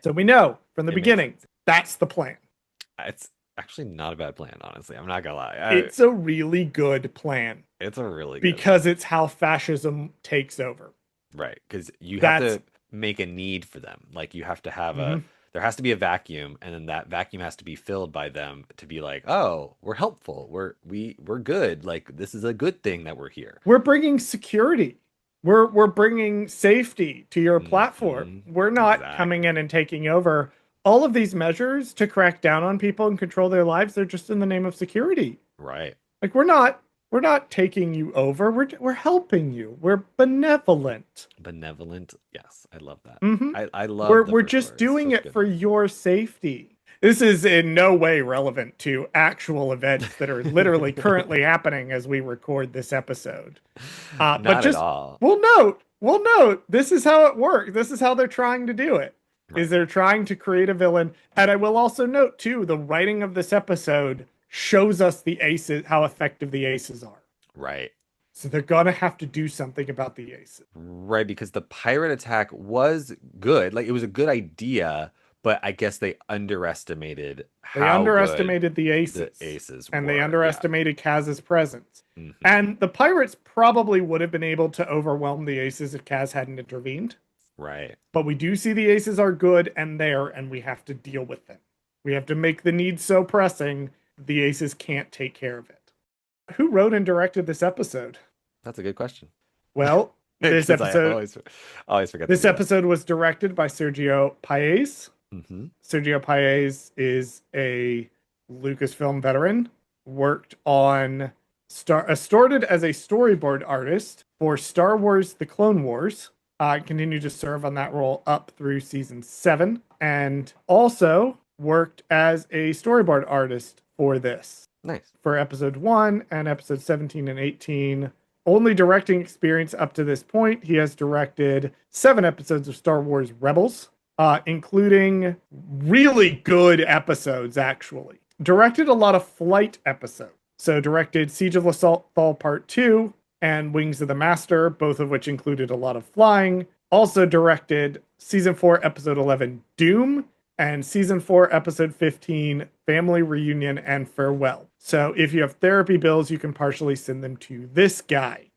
So we know from the beginning, that's the plan. It's actually not a bad plan, honestly. I'm not going to lie. It's a really good plan. It's a really good because it's how fascism takes over. Right, because you have to make a need for them. Like you have to have there has to be a vacuum, and then that vacuum has to be filled by them to be like, oh, we're helpful, we're good. Like this is a good thing that we're here. We're bringing security. We're bringing safety to your platform. We're not coming in and taking over. All of these measures to crack down on people and control their lives, they're just in the name of security. Right. Like we're not taking you over. We're helping you. We're benevolent. Benevolent. Yes, I love that. Mm-hmm. I love. We're just doing it for your safety. This is in no way relevant to actual events that are literally currently happening as we record this episode. Not but just, at all. We'll note. This is how it works. This is how they're trying to do it. Right. Is they're trying to create a villain. And I will also note too, the writing of this episode shows us the aces, how effective the aces are. Right. So they're gonna have to do something about the aces. Right, because the pirate attack was good. Like it was a good idea, but I guess they underestimated the aces. And they underestimated Kaz's presence. Mm-hmm. And the pirates probably would have been able to overwhelm the aces if Kaz hadn't intervened. Right. But we do see the aces are good and there, and we have to deal with them. We have to make the need so pressing the aces can't take care of it. Who wrote and directed this episode? That's a good question. Well, this episode I always forget. This episode was directed by Sergio Paez. Mm-hmm. Sergio Paez is a Lucasfilm veteran. Worked on started as a storyboard artist for Star Wars: The Clone Wars. Continued to serve on that role up through season 7, and also worked as a storyboard artist for this. Nice. For episode 1 and episode 17 and 18. Only directing experience up to this point. He has directed 7 episodes of Star Wars Rebels, including really good episodes, actually. Directed a lot of flight episodes. So directed Siege of Lothal Part 2 and Wings of the Master, both of which included a lot of flying. Also directed Season 4, Episode 11, Doom, and Season 4, Episode 15, Family Reunion and Farewell. So if you have therapy bills, you can partially send them to this guy.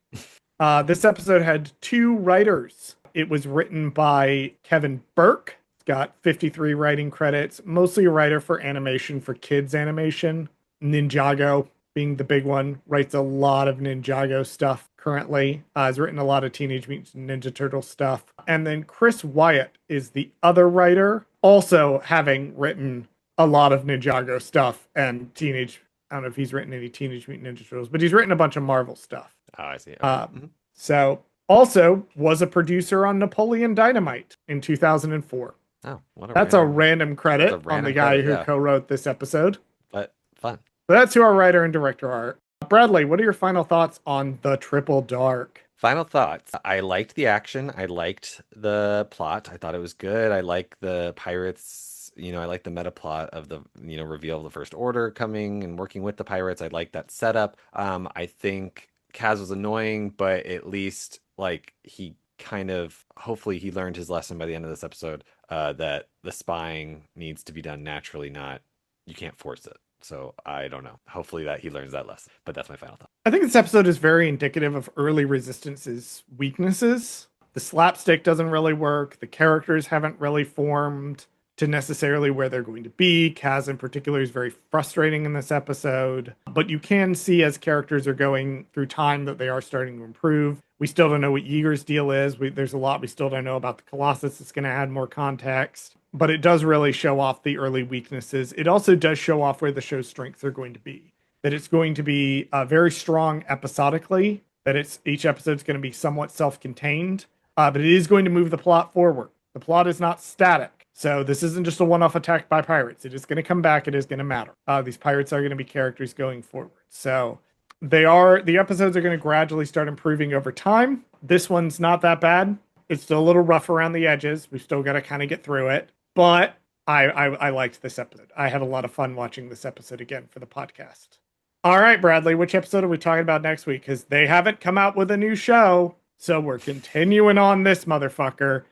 This episode had 2 writers. It was written by Kevin Burke. It's got 53 writing credits, mostly a writer for animation, for kids animation. Ninjago being the big one, writes a lot of Ninjago stuff currently. Has written a lot of Teenage Mutant Ninja Turtle stuff. And then Chris Wyatt is the other writer, also having written a lot of Ninjago stuff and I don't know if he's written any Teenage Mutant Ninja Turtles, but he's written a bunch of Marvel stuff. Oh, I see. Okay. So also was a producer on Napoleon Dynamite in 2004. Oh, what a That's a random. random That's a credit on the random guy credit. who Yeah, co-wrote this episode. but fun. So that's who our writer and director are. Bradley, what are your final thoughts on The Triple Dark? Final thoughts. I liked the action. I liked the plot. I thought it was good. I like the pirates. I like the meta plot of the, reveal of the First Order coming and working with the pirates. I like that setup. I think Kaz was annoying, but at least like he kind of, hopefully he learned his lesson by the end of this episode, that the spying needs to be done naturally, not you can't force it. So I don't know. Hopefully that he learns that lesson. But that's my final thought. I think this episode is very indicative of early Resistance's weaknesses. The slapstick doesn't really work. The characters haven't really formed to necessarily where they're going to be. Kaz in particular is very frustrating in this episode, but you can see as characters are going through time that they are starting to improve. We still don't know what Yeager's deal is. There's a lot we still don't know about the Colossus. It's going to add more context, but it does really show off the early weaknesses. It also does show off where the show's strengths are going to be. That it's going to be very strong episodically, that each episode's going to be somewhat self-contained, but it is going to move the plot forward. The plot is not static. So this isn't just a one-off attack by pirates. It is going to come back. It is going to matter. These pirates are going to be characters going forward. So the episodes are going to gradually start improving over time. This one's not that bad. It's still a little rough around the edges. We've still got to kind of get through it. But I liked this episode. I had a lot of fun watching this episode again for the podcast. All right, Bradley, which episode are we talking about next week? Because they haven't come out with a new show. So we're continuing on this motherfucker.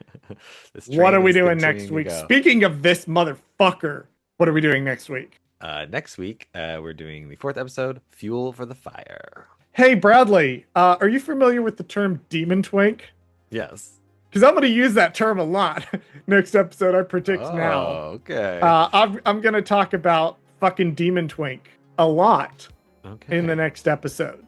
What are we doing next week? Speaking of this motherfucker, what are we doing next week? Next week, we're doing the 4th episode, Fuel for the Fire. Hey, Bradley, are you familiar with the term demon twink? Yes. Because I'm going to use that term a lot next episode, I predict now. Okay. I'm going to talk about fucking demon twink a lot in the next episode.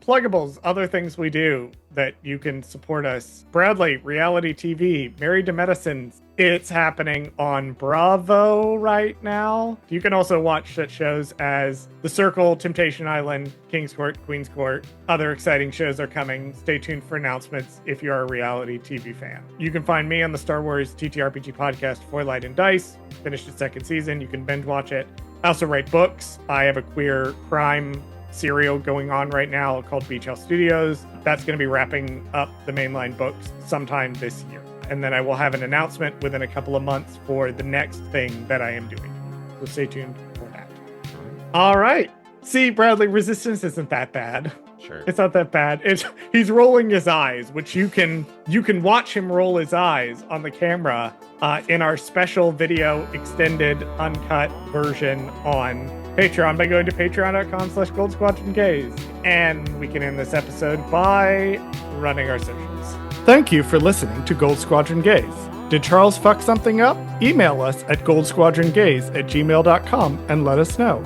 Pluggables, other things we do that you can support us. Bradley, reality TV, Married to Medicines. It's happening on Bravo right now. You can also watch such shows as The Circle, Temptation Island, King's Court, Queen's Court. Other exciting shows are coming. Stay tuned for announcements if you are a reality TV fan. You can find me on the Star Wars TTRPG podcast, For Light and Dice. Finished its 2nd season. You can binge watch it. I also write books. I have a queer crime serial going on right now called Beach House Studios. That's going to be wrapping up the mainline books sometime this year. And then I will have an announcement within a couple of months for the next thing that I am doing. So stay tuned for that. All right. See, Bradley, Resistance isn't that bad. Sure. It's not that bad. He's rolling his eyes, which you can watch him roll his eyes on the camera in our special video extended uncut version on Patreon by going to patreon.com/Gold Squadron Gaze. And we can end this episode by running our socials. Thank you for listening to Gold Squadron Gaze. Did Charles fuck something up? Email us at goldsquadrongaze@gmail.com and let us know.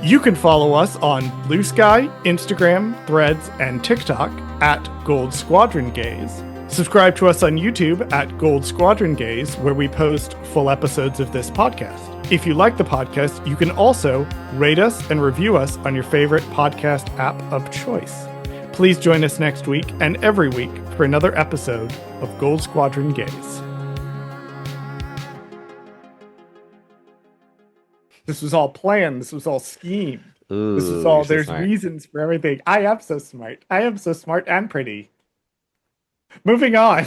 You can follow us on BlueSky, Instagram, Threads, and TikTok at Gold Squadron Gaze. Subscribe to us on YouTube at Gold Squadron Gaze, where we post full episodes of this podcast. If you like the podcast, you can also rate us and review us on your favorite podcast app of choice. Please join us next week and every week for another episode of Gold Squadron Gaze. This was all planned. This was all schemed. Ooh, this was all, there's smart. reasons for everything. I am so smart. I am so smart and pretty. Moving on.